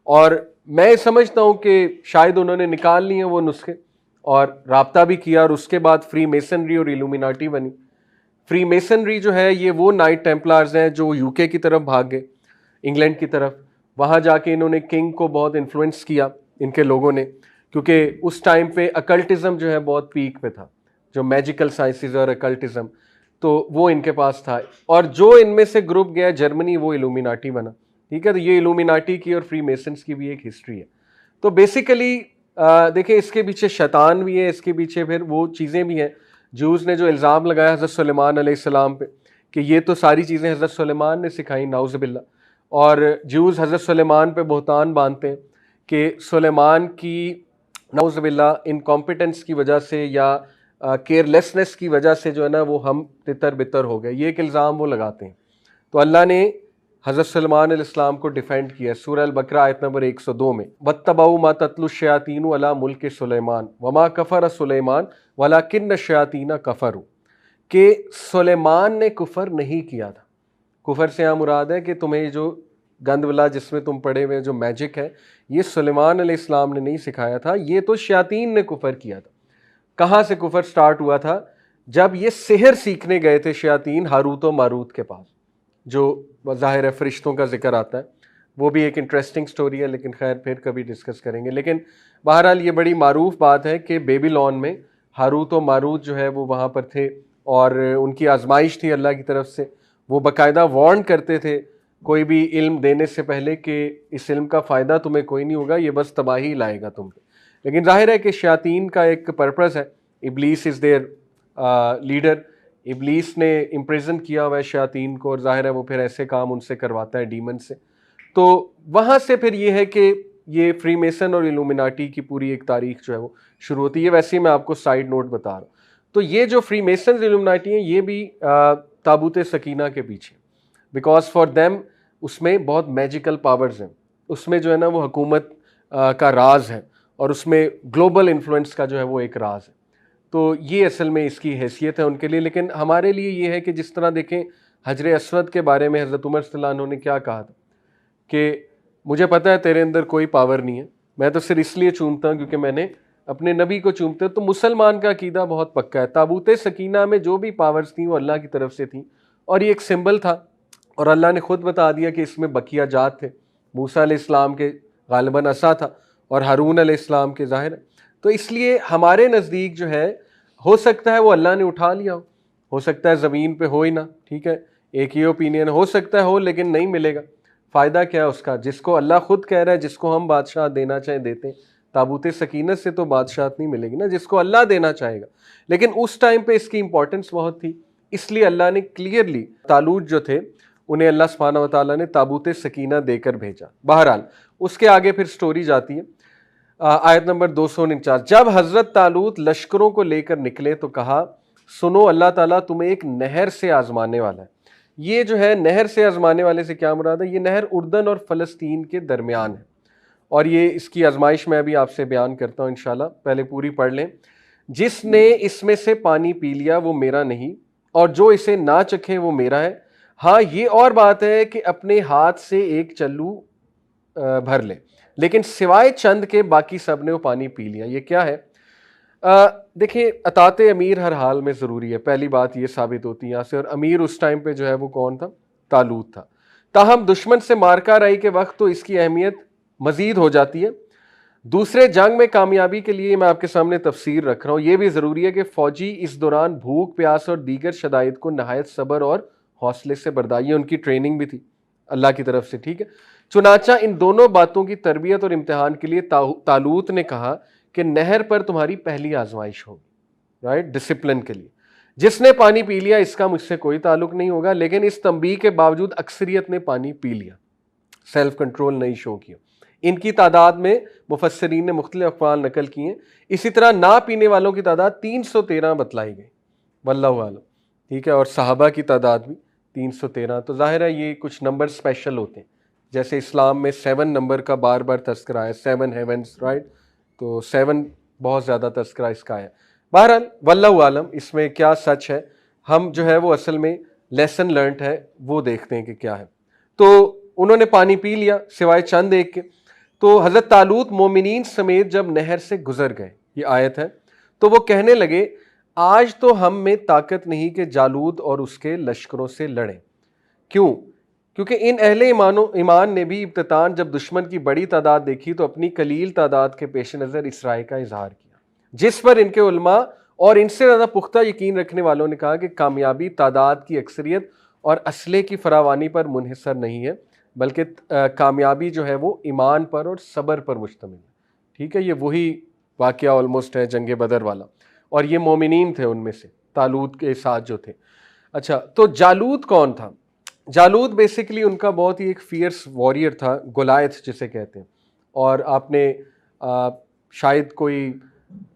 और मैं समझता हूँ कि शायद उन्होंने निकाल लिए वो नुस्खे और राब्ता भी किया और उसके बाद फ्री मेसनरी और इल्यूमिनाटी बनी। फ्री मेसनरी जो है ये वो नाइट टेम्पलर्स हैं जो यूके की तरफ भाग गए, इंग्लैंड की तरफ। वहाँ जाके इन्होंने किंग को बहुत इन्फ्लुएंस किया इनके लोगों ने, क्योंकि उस टाइम पे अकल्टिज़म जो है बहुत पीक पे था, जो मैजिकल साइंसेस और अकल्टिज़म, तो वो इनके पास था। और जो इनमें से ग्रुप गया जर्मनी, वो इल्यूमिनाटी बना। ठीक है, तो ये इल्यूमिनाटी की और फ्री मेसन्स की भी एक हिस्ट्री है। तो बेसिकली देखिए इसके पीछे शैतान भी है, इसके पीछे फिर वो चीज़ें भी हैं। जूस ने जो इल्ज़ाम लगाया हज़रत सुलेमान अलैहिस्सलाम पे कि ये तो सारी चीज़ें हज़रत सुलेमान ने सिखाई, नाउज़ुबिल्ला, और जूस हज़रत सुलेमान पे बहतान बांधते हैं कि सुलेमान की नाउज़ुबिल्ला इनकॉम्पिटेंस की वजह से या केयरलेसनेस की वजह से जो है ना वो हम तितर बितर हो गए, ये एक इल्ज़ाम वो लगाते हैं। तो अल्लाह ने हज़रत सुलेमान अलैहिस्सलाम को डिफेंड किया सूरह अल-बकरा आयत नंबर 102 में, वत्तबऊ मा तत्लु शयातीनु अला मुल्क सुलेमान वमा कफर सुलेमान वलाकिन्न शयातीन कफरू, कि सुलेमान ने कुफर नहीं किया था। कुफर से यहाँ मुराद है कि तुम्हें जो गंदवला जिसमें तुम पड़े हुए जो मैजिक है, ये सुलेमान अलैहिस्सलाम ने नहीं सिखाया था, ये तो शयातीन ने कुफर किया था। कहाँ से कुफर स्टार्ट हुआ था? जब ये सिहर सीखने गए थे शयातीन हारूत और मारूत के पास, जो ज़ाहिर है फरिश्तों का जिक्र आता है, वो भी एक इंटरेस्टिंग स्टोरी है, लेकिन खैर फिर कभी डिस्कस करेंगे। लेकिन बहरहाल ये बड़ी मारूफ बात है कि बेबीलोन में हारूत और मारूत जो है वो वहाँ पर थे और उनकी आजमाइश थी अल्लाह की तरफ से। वो बाकायदा वार्न करते थे कोई भी इल्म देने से पहले कि इस इल्म का फ़ायदा तुम्हें कोई नहीं होगा, ये बस तबाही लाएगा तुम पे। लेकिन जाहिर है कि शयातीन का एक पर्पज़ है, इब्लीस इज़ देयर लीडर, इब्लीस ने इम्प्रिजन किया हुआ है शयातीन को और जाहिर है वो फिर ऐसे काम उनसे करवाता है डीमन से। तो वहाँ से फिर ये है कि ये फ्री मेसन और इल्यूमिनाटी की पूरी एक तारीख जो है वो शुरू होती है। वैसे ही मैं आपको साइड नोट बता रहा हूँ। तो ये जो फ्री मेसन इल्यूमिनाटी हैं ये भी ताबूत सकीना के पीछे, बिकॉज फॉर देम उसमें बहुत मैजिकल पावर्स हैं, उसमें जो है ना वो हुकूमत का राज है और उसमें ग्लोबल इन्फ्लुएंस का जो है वो एक राज है। तो ये असल में इसकी हैसियत है उनके लिए। लेकिन हमारे लिए ये है कि जिस तरह देखें हजर अस्वद के बारे में हज़रत उमर रज़ियल्लाहु अन्हु ने क्या कहा था कि मुझे पता है तेरे अंदर कोई पावर नहीं है, मैं तो सिर्फ इसलिए चूमता हूँ क्योंकि मैंने अपने नबी को चूमते। तो मुसलमान का अकीदा बहुत पक्का है, ताबूत सकीना में जो भी पावर्स थी वो अल्लाह की तरफ से थी और ये एक सिंबल था और अल्लाह ने खुद बता दिया कि इसमें बकिया जात थे। मूसा अलैहिस्सलाम के गालिबन असा था और हारून अलैहिस्सलाम के ज़ाहिर। तो इसलिए हमारे नज़दीक जो है हो सकता है वो अल्लाह ने उठा लिया हो सकता है ज़मीन पे हो ही ना, ठीक है, एक ये ओपिनियन हो सकता है हो, लेकिन नहीं मिलेगा। फ़ायदा क्या है उसका, जिसको अल्लाह खुद कह रहा है जिसको हम बादशाह देना चाहे देते हैं। ताबूत सकीनत से तो बादशाहत नहीं मिलेगी ना, जिसको अल्लाह देना चाहेगा। लेकिन उस टाइम पे इसकी इंपॉर्टेंस बहुत थी, इसलिए अल्लाह ने क्लियरली तालूत जो थे उन्हें अल्लाह सुब्हानहू व तआला ने ताबूत सकीना देकर भेजा। बहरहाल उसके आगे फिर स्टोरी जाती है। आयत नंबर 249, जब हजरत तालूत लश्करों को लेकर निकले तो कहा, सुनो अल्लाह ताला तुम्हें एक नहर से आजमाने वाला है। ये जो है नहर से आजमाने वाले से क्या मुराद है, ये नहर उर्दन और फ़लस्तीन के दरमियान है, और ये इसकी आजमाइश मैं अभी आपसे बयान करता हूँ इंशाल्लाह, पहले पूरी पढ़ लें। जिसने इसमें से पानी पी लिया वो मेरा नहीं, और जो इसे ना चखे वो मेरा है। हाँ, ये और बात है कि अपने हाथ से एक चल्लू भर ले, लेकिन सिवाय चंद के बाकी सब ने वो पानी पी लिया। ये क्या है? देखिए, अतात अमीर हर हाल में ज़रूरी है, पहली बात ये साबित होती है यहाँ से। और अमीर उस टाइम पे जो है वो कौन था? तालूत था। ताहम दुश्मन से मारका आई के वक्त तो इसकी अहमियत मज़ीद हो जाती है। दूसरे जंग में कामयाबी के लिए मैं आपके सामने तफसीर रख रहा हूँ। ये भी ज़रूरी है कि फ़ौजी इस दौरान भूख प्यास और दीगर शदाइद को नहायत सब्र और हौसले से बर्दाश्त, ये उनकी ट्रेनिंग भी थी अल्लाह की तरफ से, ठीक है। चुनाचा इन दोनों बातों की तरबियत और इम्तिहान के लिए तालूत ने कहा कि नहर पर तुम्हारी पहली आजमाइश होगी, राइट, डिसिप्लिन के लिए। जिसने पानी पी लिया इसका मुझसे कोई ताल्लुक नहीं होगा, लेकिन इस तंबीह के बावजूद अक्सरियत ने पानी पी लिया, सेल्फ कंट्रोल नहीं शो किया। इनकी तादाद में मुफस्सरीन ने मुख्तलिफ अक़वाल नकल किए। इसी तरह ना पीने वालों की तादाद 313 बतलाई गई, वल्लाहु आलम, ठीक है, और सहाबा की तादाद भी 313। तो जाहिर है ये कुछ नंबर स्पेशल होते हैं, जैसे इस्लाम में 7 नंबर का बार बार तस्करा है, 7 हेवंस, राइट, तो 7 बहुत ज़्यादा तस्करा इसका है। बहरहाल वल्लाहु आलम इसमें क्या सच है, हम जो है वो असल में लेसन लर्नड है वो देखते हैं कि क्या है। तो उन्होंने पानी पी लिया सिवाय चंद एक के। तो हज़रत तालूत मोमिनीन समेत जब नहर से गुजर गए, ये आयत है, तो वो कहने लगे, आज तो हम में ताकत नहीं कि जालूद और उसके लश्करों से लड़ें। क्यों? क्योंकि इन अहले ईमान ने भी इब्तितान जब दुश्मन की बड़ी तादाद देखी तो अपनी कलील तादाद के पेश नज़र इसराई का इजहार किया, जिस पर इनके उलमा और इनसे ज़्यादा पुख्ता यकीन रखने वालों ने कहा कि कामयाबी तादाद की अक्सरियत और असले की फरावानी पर मुनहसर नहीं है, बल्कि कामयाबी जो है वो ईमान पर और सब्र पर मुश्तमिल है, ठीक है। ये वही वाक़या ऑलमोस्ट है जंग बदर वाला, और ये मोमिनीन थे उनमें से, तालूत के साथ जो थे। अच्छा, तो जालूत कौन था? जालूत बेसिकली उनका बहुत ही एक फियर्स वॉरियर था, गोलायत जिसे कहते हैं। और आपने शायद कोई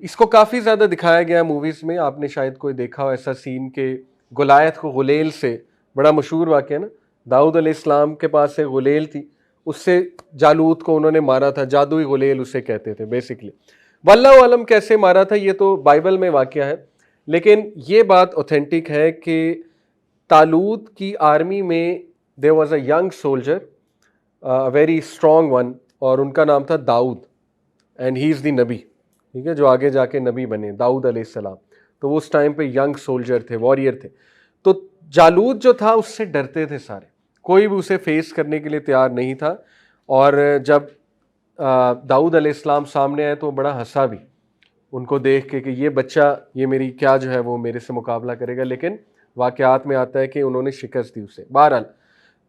इसको काफ़ी ज़्यादा दिखाया गया मूवीज़ में, आपने शायद कोई देखा हो ऐसा सीन के गोलायत को गुलेल से, बड़ा मशहूर वाक़या ना, दाऊद अलैहिस्सलाम के पास एक गुलेल थी, उससे जालूत को उन्होंने मारा था, जादुई गुलेल उसे कहते थे बेसिकली। वल्लाहु आलम कैसे मारा था ये तो बाइबल में वाक़या है, लेकिन ये बात ऑथेंटिक है कि तालूत की आर्मी में there was a young soldier, very strong one, और उनका नाम था Dawood, and he is the नबी, ठीक है, जो आगे जाके नबी बने, दाऊद अलैहिस्सलाम। तो वो उस टाइम पे यंग सोल्जर थे, वॉरियर थे। तो जालूत जो था उससे डरते थे सारे, कोई भी उसे फेस करने के लिए तैयार नहीं था। और जब दाऊद अलैहिस्सलाम सामने आए तो बड़ा हंसा भी उनको देख के कि ये बच्चा, ये मेरी क्या जो है वो मेरे से मुकाबला करेगा, लेकिन वाक़यात में आता है कि उन्होंने शिकस्त दी उसे। बहरहाल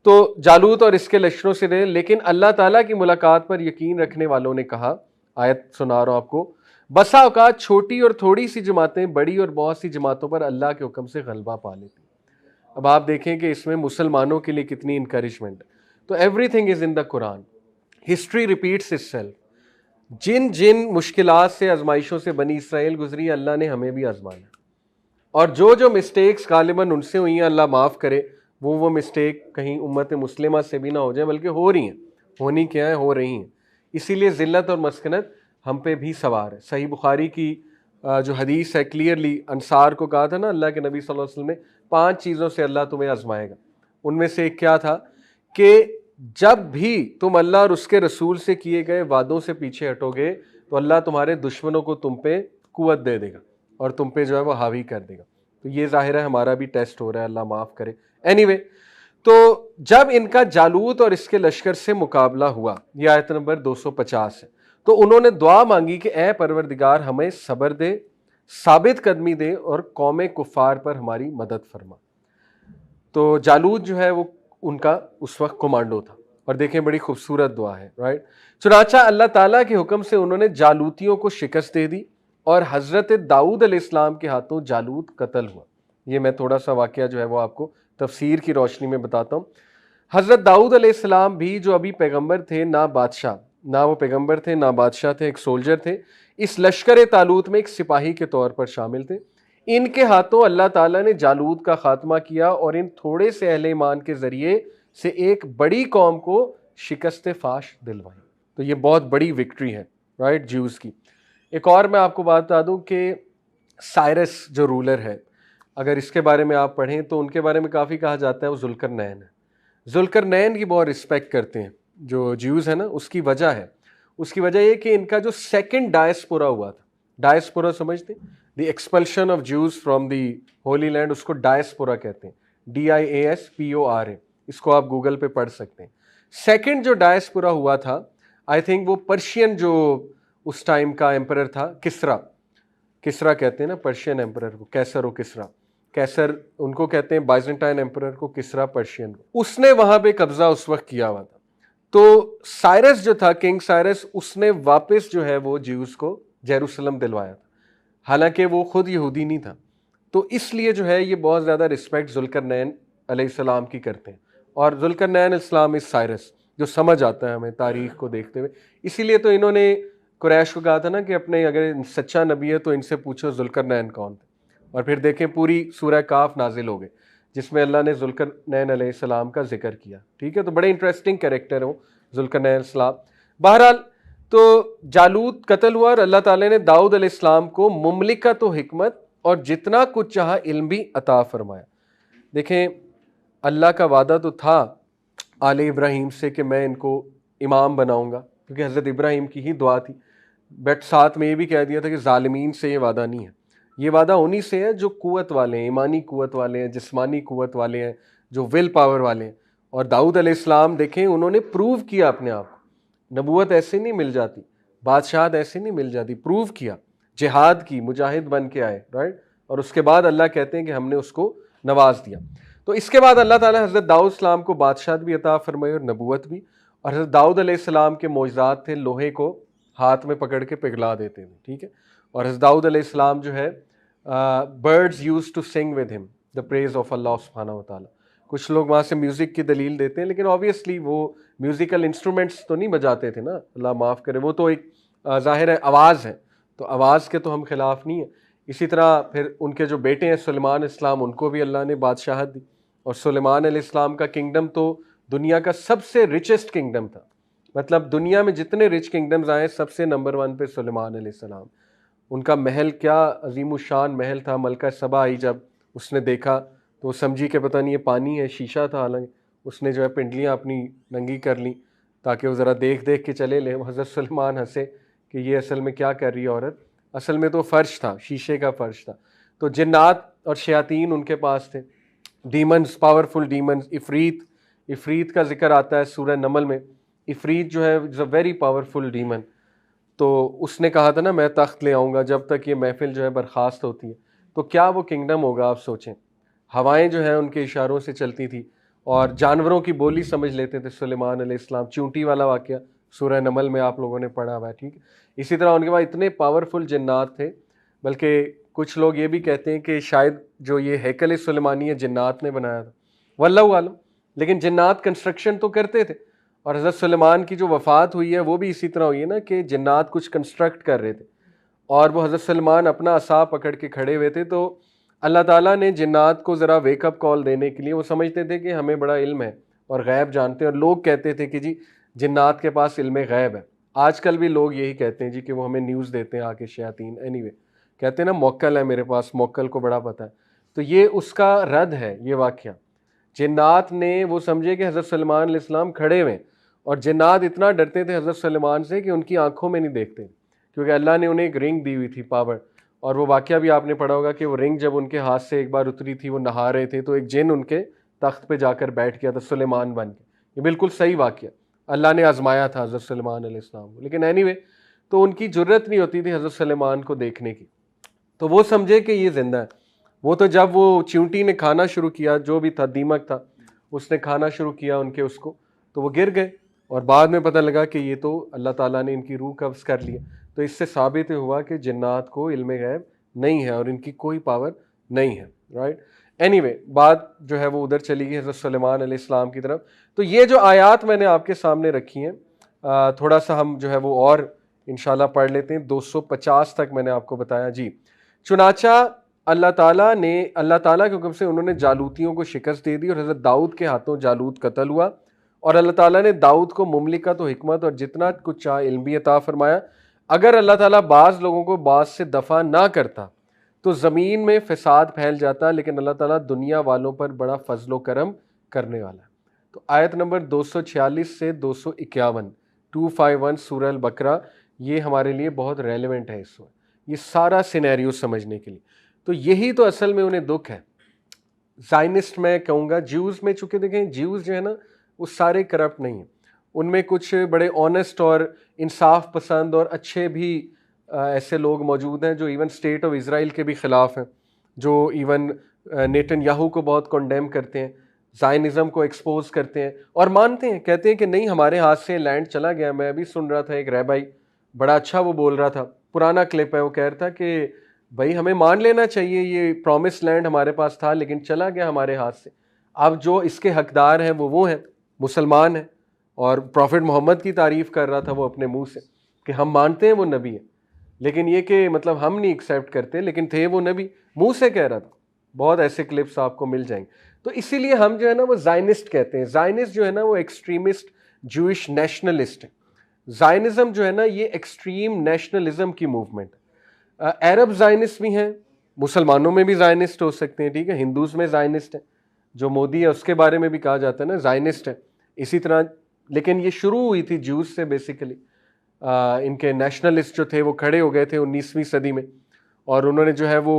तो जालूत और इसके लश्करों से रहे, लेकिन अल्लाह ताला की मुलाकात पर यकीन रखने वालों ने कहा, आयत सुना रहा हूँ आपको, बसा औकात छोटी और थोड़ी सी जमातें बड़ी और बहुत सी जमातों पर अल्लाह के हुक्म से गलबा पा लेती। अब आप देखें कि इसमें मुसलमानों के लिए कितनी इंकरेजमेंट है। तो everything is in the Quran, history repeats itself. जिन जिन मुश्किलात से, आजमाइशों से बनी इसराइल गुजरी, अल्लाह ने हमें भी आजमाना, और जो जो मिस्टेक्स गालिबन उनसे हुई हैं, अल्लाह माफ़ करे, वो मिस्टेक कहीं उम्मत मुस्लिमा से भी ना हो जाए, बल्कि हो रही हैं, होनी क्या है, हो रही हैं। इसीलिए ज़िल्लत और मस्कनत हम पे भी सवार है। सही बुखारी की जो हदीस है, क्लियरली अंसार को कहा था ना अल्लाह के नबी सल्लल्लाहु अलैहि वसल्लम ने, 5 चीज़ों से अल्लाह तुम्हें आजमाएगा। उनमें से एक क्या था कि जब भी तुम अल्लाह और उसके रसूल से किए गए वादों से पीछे हटोगे तो अल्लाह तुम्हारे दुश्मनों को तुम पे कुव्वत दे देगा और तुम पे जो है वो हावी कर देगा। तो ये ज़ाहिर है हमारा भी टेस्ट हो रहा है, अल्लाह माफ़ करे। एनीवे, तो जब इनका जालूत और इसके लश्कर से मुकाबला हुआ, यह आयत नंबर 250 है, तो उन्होंने दुआ मांगी कि ए परवरदिगार हमें सब्र दे, साबित कदमी दे और कौम कुफार पर हमारी मदद फरमा। तो जालूत जो है वो उनका उस वक्त कमांडो था। और देखें बड़ी खूबसूरत दुआ है, राइट। चुनाचा अल्लाह ताला के हुक्म से उन्होंने जालूतियों को शिकस्त दे दी और हज़रत दाऊद अलैहिस्सलाम के हाथों जालूत कत्ल हुआ। ये मैं थोड़ा सा वाकया जो है वो आपको तफसीर की रोशनी में बताता हूँ। हज़रत दाऊद अलैहिस्सलाम भी जो अभी पैगंबर थे, ना बादशाह, ना वो पैगंबर थे ना बादशाह थे, एक सोल्जर थे। इस लश्कर तालूत में एक सिपाही के तौर पर शामिल थे। इनके हाथों अल्लाह ताला ने जालूत का खात्मा किया और इन थोड़े से अहले ईमान के ज़रिए से एक बड़ी कौम को शिकस्त फाश दिलवाई। तो ये बहुत बड़ी विक्ट्री है, राइट, ज्यूज़ की। एक और मैं आपको बात बता दूं कि साइरस जो रूलर है, अगर इसके बारे में आप पढ़ें तो उनके बारे में काफ़ी कहा जाता है वो जुल्करनैन है। जुल्करनैन की बहुत रिस्पेक्ट करते हैं जो ज्यूज़ है ना। उसकी वजह है, उसकी वजह ये कि इनका जो सेकंड डायस्पोरा हुआ था, डायस्पोरा समझते हैं, the expulsion of Jews from the Holi land, उसको डायस्पोरा कहते हैं, DIASPORA। इसको आप गूगल पे पढ़ सकते हैं। सेकंड जो डायस्पोरा हुआ था, आई थिंक वो पर्शियन जो उस टाइम का एम्परर था, किसरा, किसरा कहते हैं ना पर्शियन एम्परर को, कैसर और किसरा, कैसर उनको कहते हैं, बाइजेंटाइन एम्परर को, किसरा पर्शियन को। उसने वहां पे कब्जा उस वक्त किया हुआ था। तो साइरस जो था, किंग साइरस, उसने वापस जो है वो ज्यूज को जेरूसलम दिलवाया था, हालांकि वो खुद यहूदी नहीं था। तो इसलिए जो है ये बहुत ज़्यादा रिस्पेक्ट जुल्करनैन अलैहिस्सलाम की करते हैं। और जुल्करनैन इस्लाम इस साइरस जो समझ आता है हमें तारीख को देखते हुए। इसीलिए तो इन्होंने कुरैश को कहा था ना कि अपने अगर सच्चा नबी है तो इनसे पूछो जुल्करनैन कौन थे। और फिर देखें पूरी सूरह काफ नाजिल हो गए जिसमें अल्लाह ने जुल्करनैन अलैहिस्सलाम का जिक्र किया। ठीक है, तो बड़े इंटरेस्टिंग कैरेक्टर हो जुल्करनैन इस्लाम। बहरहाल तो जालूत कत्ल हुआ और अल्लाह ताला ने दाऊद अलैहिस्सलाम को मुमलिकत व हिकमत और जितना कुछ चाहा इल्म भी अता फरमाया। देखें अल्लाह का वादा तो था आले इब्राहीम से कि मैं इनको इमाम बनाऊंगा, क्योंकि हज़रत इब्राहीम की ही दुआ थी। बट साथ में ये भी कह दिया था कि ज़ालिमीन से ये वादा नहीं है, ये वादा उन्हीं से है जो कुव्वत वाले हैं, ईमानी कुव्वत वाले हैं, जिस्मानी कुव्वत वाले हैं, जो विल पावर वाले हैं। और दाऊद अलैहिस्सलाम देखें उन्होंने प्रूव किया अपने आप को। नबूवत ऐसे नहीं मिल जाती, बादशाहत ऐसे नहीं मिल जाती, प्रूव किया, जिहाद की, मुजाहिद बन के आए, राइट। और उसके बाद अल्लाह कहते हैं कि हमने उसको नवाज दिया। तो इसके बाद अल्लाह ताला हज़रत दाऊद सलाम को बादशाहत भी अता फरमाई और नबूवत भी। और हज़रत दाऊद अलैहिस्सलाम के मौजज़ात थे, लोहे को हाथ में पकड़ के पिघला देते थे, ठीक है। और हज़रत दाऊद अलैहिस्सलाम जो है, birds used to sing with him the praise of Allah सुब्हानहू व तआला। कुछ लोग वहाँ से म्यूज़िक की दलील देते हैं, लेकिन ऑब्वियसली वो म्यूज़िकल इंस्ट्रूमेंट्स तो नहीं बजाते थे ना, अल्लाह माफ़ करे, वो तो एक ज़ाहिर है आवाज़ है, तो आवाज़ के तो हम खिलाफ नहीं है। इसी तरह फिर उनके जो बेटे हैं सुलेमान इस्लाम, उनको भी अल्लाह ने बादशाहत दी। और सुलेमान अलैहिस्सलाम का किंगडम तो दुनिया का सबसे रिचेस्ट किंगडम था, मतलब दुनिया में जितने रिच किंगडम्स आए सबसे नंबर 1 पे सुलेमान अलैहिस्सलाम। उनका महल क्या अजीमुशान महल था। मलका सबा आई जब उसने देखा तो समझी कि पता नहीं ये पानी है, शीशा था, हालांकि उसने जो है पिंडलियाँ अपनी नंगी कर ली ताकि वो ज़रा देख देख के चले ले। हज़रत सुलेमान हंसे कि ये असल में क्या कर रही है औरत, असल में तो फ़र्श था, शीशे का फ़र्श था। तो जिन्नात और शयातीन उनके पास थे, डीमंस, पावरफुल डीमंस। इफ़रीत का जिक्र आता है सूरह नमल में। इफ़रीत जो है is a very powerful demon. तो उसने कहा था ना मैं तख्त ले आऊँगा जब तक ये महफिल जो है बर्खास्त होती है। तो क्या वो किंगडम होगा आप सोचें। हवाएं जो हैं उनके इशारों से चलती थी और जानवरों की बोली समझ लेते थे सुलेमान अलैहिस्सलाम। चूंटी वाला वाक़या सूरह नमल में आप लोगों ने पढ़ा हुआ है, ठीक है। इसी तरह उनके पास इतने पावरफुल जिन्नात थे, बल्कि कुछ लोग ये भी कहते हैं कि शायद जो ये हैकल सुलेमानी है जिन्नात ने बनाया था, वल्लाहु आलम। लेकिन जिन्नात कंस्ट्रक्शन तो करते थे। और हज़रत सुलेमान की जो वफ़ात हुई है वो भी इसी तरह हुई है ना कि जिन्नात कुछ कंस्ट्रक्ट कर रहे थे और वो हज़रत सुलेमान अपना असा पकड़ के खड़े हुए थे। तो अल्लाह ताला ने जिन्नात को ज़रा वेकअप कॉल देने के लिए, वो समझते थे कि हमें बड़ा इल्म है और गैब जानते हैं, और लोग कहते थे कि जी जिन्नात के पास इल्म गैब है। आजकल भी लोग यही कहते हैं जी कि वो हमें न्यूज़ देते हैं आके शयातीन। एनीवे कहते हैं ना मौक्कल है मेरे पास, मौक्कल को बड़ा पता है। तो ये उसका रद्द है ये वाक़या। जिन्नात ने वो समझे कि हज़रत सुलेमान अलैहिस्सलाम खड़े हुए, और जिन्नात इतना डरते थे हज़रत सुलेमान से कि उनकी आंखों में नहीं देखते, क्योंकि अल्लाह ने उन्हें एक रिंग दी हुई थी, पावर। और वो वाक़या भी आपने पढ़ा होगा कि वो रिंग जब उनके हाथ से एक बार उतरी थी, वो नहा रहे थे तो एक जिन उनके तख्त पे जाकर बैठ गया था सुलेमान बन के। ये बिल्कुल सही वाक़या, अल्लाह ने आजमाया था हज़रत सुलेमान अलैहिस्सलाम को। लेकिन एनीवे तो उनकी ज़रूरत नहीं होती थी हज़रत सुलेमान को देखने की। तो वो समझे कि ये जिंदा है। वो तो जब वो चींटी ने खाना शुरू किया, जो भी था दीमक था, उसने खाना शुरू किया उनके उसको, तो वो गिर गए और बाद में पता लगा कि ये तो अल्लाह ताला ने इनकी रूह कब्ज़ कर लिया। तो इससे साबित हुआ कि जिन्नात को इल्म गैब नहीं है और इनकी कोई पावर नहीं है, राइट। एनीवे, बात जो है वो उधर चली गई हज़रत सुलेमान अलैहिस्सलाम की तरफ। तो ये जो आयात मैंने आपके सामने रखी हैं, थोड़ा सा हम जो है वो और इंशाल्लाह पढ़ लेते हैं। 250 तक मैंने आपको बताया जी। चुनाचा अल्लाह ताला के हुक्म से उन्होंने जालूतियों को शिकस्त दे दी और हज़रत दाऊद के हाथों जालूत कत्ल हुआ। और अल्लाह ताला ने दाऊद को मुमलिकत और हिकमत और जितना कुछ चाह इल्म भी अता फरमाया। अगर अल्लाह ताला बाज़ लोगों को बाज़ से दफ़ा ना करता तो ज़मीन में फ़साद फैल जाता, लेकिन अल्लाह ताला दुनिया वालों पर बड़ा फजलो करम करने वाला है। तो आयत नंबर 246 से 251, 251 सूरह अल बकरा, ये हमारे लिए बहुत रेलेवेंट है इस वक्त, ये सारा सिनेरियो समझने के लिए। तो यही तो असल में उन्हें दुख है। ज़ायनिस्ट मैं कहूँगा, ज्यूज़ में, चूँकि देखें ज्यूज़ जो है ना वो सारे करप्ट नहीं हैं, उनमें कुछ बड़े ऑनेस्ट और इंसाफ पसंद और अच्छे भी ऐसे लोग मौजूद हैं जो इवन स्टेट ऑफ इसराइल के भी ख़िलाफ़ हैं, जो इवन नेतन्याहू को बहुत कंडेम करते हैं, ज़ायनिज़म को एक्सपोज करते हैं और मानते हैं, कहते हैं कि नहीं हमारे हाथ से लैंड चला गया। मैं अभी सुन रहा था एक रैबाई, बड़ा अच्छा वो बोल रहा था, पुराना क्लिप है, वो कह रहा था कि भाई हमें मान लेना चाहिए ये प्रॉमिस लैंड हमारे पास था लेकिन चला गया हमारे हाथ से। अब जो इसके हकदार हैं वो हैं मुसलमान हैं। और प्रॉफिट मोहम्मद की तारीफ़ कर रहा था वो अपने मुंह से कि हम मानते हैं वो नबी है, लेकिन ये कि मतलब हम नहीं एक्सेप्ट करते, लेकिन थे वो नबी, मुंह से कह रहा था। बहुत ऐसे क्लिप्स आपको मिल जाएंगे। तो इसीलिए हम जो है ना वो ज़ायनिस्ट कहते हैं। ज़ायनिस्ट जो है ना वो एक्सट्रीमिस्ट जूइश नेशनलिस्ट है। ज़ायनिज़म जो है ना ये एक्सट्रीम नेशनलिज्म की मूवमेंट है। अरब ज़ायनिस्ट भी हैं, मुसलमानों में भी ज़ायनिस्ट हो सकते हैं, ठीक है, हिंदूज में ज़ायनिस्ट है, जो मोदी है उसके बारे में भी कहा जाता है ना ज़ायनिस्ट है, इसी तरह। लेकिन ये शुरू हुई थी ज्यूज से बेसिकली। इनके नेशनलिस्ट जो थे वो खड़े हो गए थे 19वीं सदी में और उन्होंने जो है वो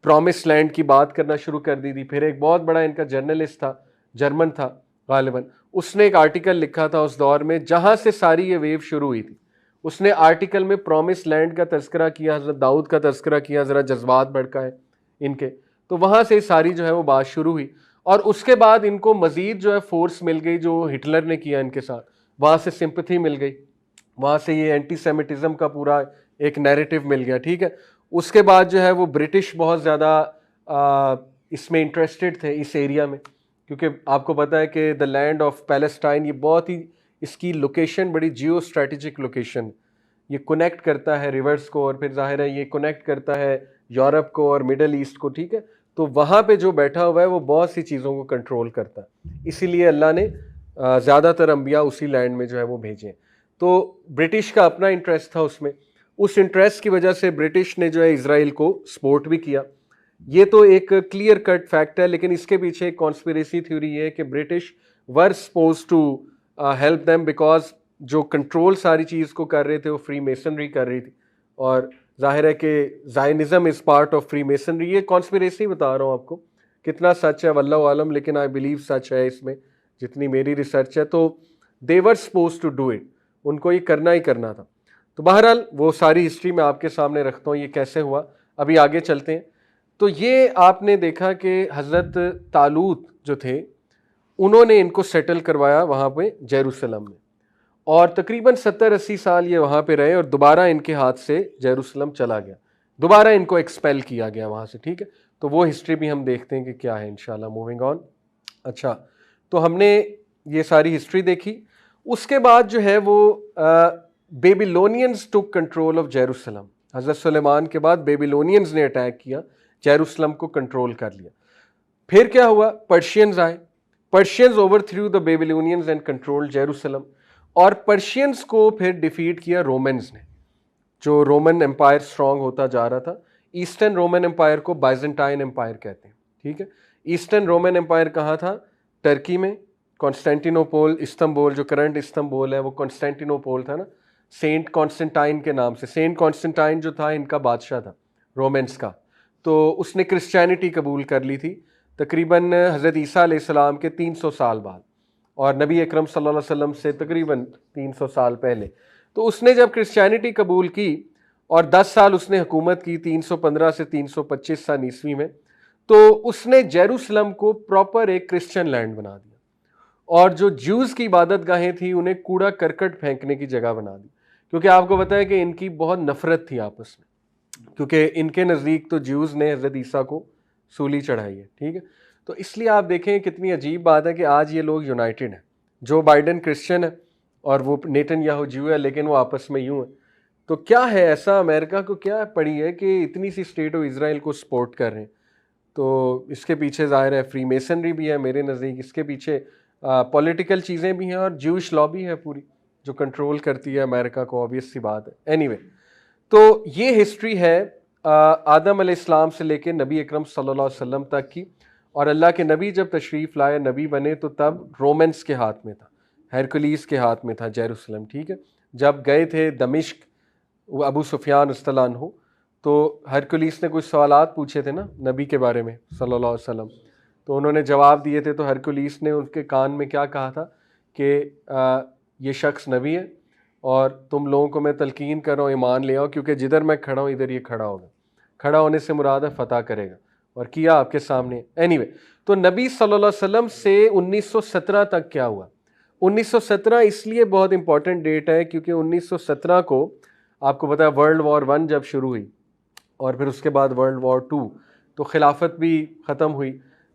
प्रॉमिस लैंड की बात करना शुरू कर दी थी। फिर एक बहुत बड़ा इनका जर्नलिस्ट था, जर्मन था गालिबन, उसने एक आर्टिकल लिखा था उस दौर में जहाँ से सारी ये वेव शुरू हुई थी। उसने आर्टिकल में प्रॉमिस लैंड का तस्करा किया, हज़रत दाऊद का तस्करा किया, ज़रा जज्बात भड़काए इनके, तो वहाँ से सारी जो है वो बात शुरू हुई। और उसके बाद इनको मज़ीद जो है फोर्स मिल गई जो हिटलर ने किया इनके साथ, वहाँ से सिंपथी मिल गई, वहाँ से ये एंटी सेमिटिज़म का पूरा एक नैरेटिव मिल गया, ठीक है। उसके बाद जो है वो ब्रिटिश बहुत ज़्यादा इसमें इंटरेस्टेड थे इस एरिया में, क्योंकि आपको पता है कि द लैंड ऑफ पैलेस्टाइन, ये बहुत ही, इसकी लोकेशन बड़ी जियो स्ट्रेटेजिक लोकेशन, ये कनेक्ट करता है रिवर्स को और फिर जाहिर है ये कनेक्ट करता है यूरोप को और मिडल ईस्ट को, ठीक है। तो वहाँ पे जो बैठा हुआ है वो बहुत सी चीज़ों को कंट्रोल करता है, इसीलिए अल्लाह ने ज़्यादातर अंबिया उसी लैंड में जो है वो भेजे। तो ब्रिटिश का अपना इंटरेस्ट था उसमें, उस इंटरेस्ट की वजह से ब्रिटिश ने जो है इजराइल को सपोर्ट भी किया। ये तो एक क्लियर कट फैक्ट है, लेकिन इसके पीछे एक कॉन्स्पिरेसी थ्योरी है कि British were suppose to help them, because जो कंट्रोल सारी चीज़ को कर रहे थे वो फ्री मेसनरी कर रही थी, और जाहिर है कि Zionism is part of freemasonry. ये कॉन्स्पिरेसी बता रहा हूँ आपको, कितना सच है वल्लाहु आलम, लेकिन आई बिलीव सच है इसमें जितनी मेरी रिसर्च है। तो they were suppose to do it, उनको ये करना ही करना था। तो बहरहाल वो सारी हिस्ट्री मैं आपके सामने रखता हूँ ये कैसे हुआ। अभी आगे चलते हैं। तो ये आपने देखा कि हज़रत तालूत जो थे उन्होंने इनको सेटल करवाया वहाँ पे जेरूसलम में, और तकरीबन 70-80 साल ये वहाँ पे रहे और दोबारा इनके हाथ से जेरूसलम चला गया, दोबारा इनको एक्सपेल किया गया वहाँ से, ठीक है। तो वो हिस्ट्री भी हम देखते हैं कि क्या है इंशाल्लाह। Moving on. अच्छा, तो हमने ये सारी हिस्ट्री देखी। उसके बाद जो है वो Babylonians took control of Jerusalem. हज़रत सुलेमान के बाद बेबीलोनियंस ने अटैक किया, जेरूसलम को कंट्रोल कर लिया। फिर क्या हुआ, पर्शियंस आए, Persians overthrew the Babylonians and controlled Jerusalem. और पर्शियंस को फिर डिफीट किया रोमन्स ने, जो रोमन एम्पायर स्ट्रांग होता जा रहा था। ईस्टर्न रोमन एम्पायर को बाइजेंटाइन एम्पायर कहते हैं, ठीक है। ईस्टर्न रोमन एम्पायर कहाँ था, टर्की में, कॉन्स्टेंटिनोपोल, इस्तंबुल, जो करंट इस्तंबुल है वो कॉन्स्टेंटिनोपोल था ना, सेंट कॉन्स्टेंटाइन के नाम से। सेंट कॉन्स्टेंटाइन जो था इनका बादशाह था रोमन्स का, तो उसने क्रिश्चियनिटी कबूल कर ली थी तकरीबन हज़रत ईसा अलैहिस्सलाम के 300 साल बाद, और नबी अकरम सल्लल्लाहु अलैहि वसल्लम से तकरीबन 300 साल पहले। तो उसने जब क्रिश्चियनिटी कबूल की और 10 साल उसने हुकूमत की 315 से 325 सन ईस्वी में। तो उसने जेरूसलम को प्रॉपर एक क्रिश्चियन लैंड बना दिया और जो ज्यूज की इबादत गाहें थी उन्हें कूड़ा करकट फेंकने की जगह बना दी, क्योंकि आपको पता है कि इनकी बहुत नफरत थी आपस में, क्योंकि इनके नज़दीक तो ज्यूज ने हज़रत ईसा को सूली चढ़ाई है, ठीक है। तो इसलिए आप देखें कितनी अजीब बात है कि आज ये लोग यूनाइटेड हैं। जो बाइडन क्रिश्चियन है और वो नेतन्याहू ज्यू है, लेकिन वो आपस में यूं है। तो क्या है ऐसा, अमेरिका को क्या पड़ी है कि इतनी सी स्टेट ऑफ इसराइल को सपोर्ट कर रहे हैं? तो इसके पीछे ज़ाहिर है फ्री मेसनरी भी है मेरे नज़दीक, इसके पीछे पॉलिटिकल चीज़ें भी हैं और ज्यूश लॉबी है पूरी जो कंट्रोल करती है अमेरिका को, ऑब्वियस सी बात है। एनीवे, तो ये हिस्ट्री है आदम अलैहिस्सलाम से लेकर नबी अकरम सल्लल्लाहु अलैहि वसल्लम तक की। और अल्लाह के नबी जब तशरीफ़ लाए, नबी बने, तो तब रोमन्स के हाथ में था, हेरकुलीस के हाथ में था जेरूसलम, ठीक है। जब गए थे दमिश्क वो अबू सुफियान रज़ियल्लाहु अन्हु, तो हरकुलिस ने कुछ सवालात पूछे थे ना नबी के बारे में सल्लल्लाहु अलैहि वसल्लम, तो उन्होंने जवाब दिए थे। तो हरकुलिस ने उनके कान में क्या कहा था कि ये शख्स नबी है और तुम लोगों को मैं तलकीन कर रहा हूँ ईमान ले आओ, क्योंकि जिधर मैं खड़ा हूँ इधर ये खड़ा होगा। खड़ा होने से मुराद है फतह करेगा, और किया आपके सामने। एनीवे, तो नबी सल्लल्लाहु अलैहि वसल्लम से 1917 तक क्या हुआ? 1917 इसलिए बहुत इंपॉर्टेंट डेट है क्योंकि 1917 को आपको पता है वर्ल्ड वॉर 1 जब शुरू हुई और फिर उसके बाद वर्ल्ड वॉर 2, तो खिलाफत भी ख़त्म हुई,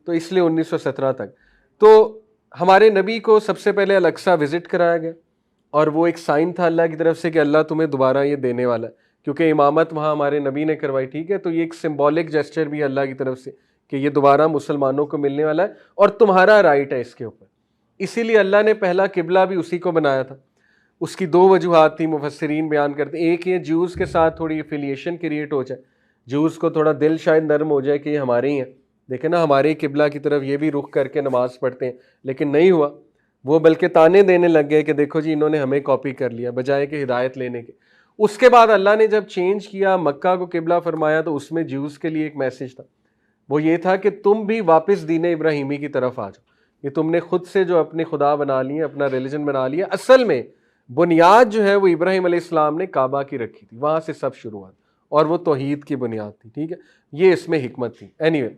तो इसलिए 1917 तक। तो हमारे नबी को सबसे पहले अलक्सा विज़िट कराया गया और वो एक साइन था अल्लाह की तरफ से कि अल्लाह तुम्हें दोबारा ये देने वाला है, क्योंकि इमामत वहाँ हमारे नबी ने करवाई, ठीक है। तो ये एक सिंबॉलिक जेस्चर भी अल्लाह की तरफ से कि ये दोबारा मुसलमानों को मिलने वाला है और तुम्हारा राइट है इसके ऊपर। इसीलिए अल्लाह ने पहला किबला भी उसी को बनाया था। उसकी दो वजूहात थी, मुफस्सिरीन बयान करते, एक ये ज्यूज़ के साथ थोड़ी एफिलिएशन क्रिएट हो जाए, ज्यूज़ को थोड़ा दिल शायद नरम हो जाए कि ये हमारे ही हैं, देखे ना हमारे किबला की तरफ ये भी रुख करके नमाज़ पढ़ते हैं। लेकिन नहीं हुआ, वो बल्कि ताने देने लग गए कि देखो जी इन्होंने हमें कॉपी कर लिया, बजाय कि हिदायत लेने के। उसके बाद अल्लाह ने जब चेंज किया, मक्का को किबला फरमाया, तो उसमें ज्यूज़ के लिए एक मैसेज था, वो ये था कि तुम भी वापस दीन इब्राहिमी की तरफ आ जाओ। ये तुमने खुद से जो अपने खुदा बना लिए, अपना रिलीजन बना लिया, असल में बुनियाद जो है वो इब्राहिम अलैहिस्सलाम ने काबा की रखी थी, वहाँ से सब शुरुआत, और वो तौहीद की बुनियाद थी, ठीक है। ये इसमें हिकमत थी। एनीवे,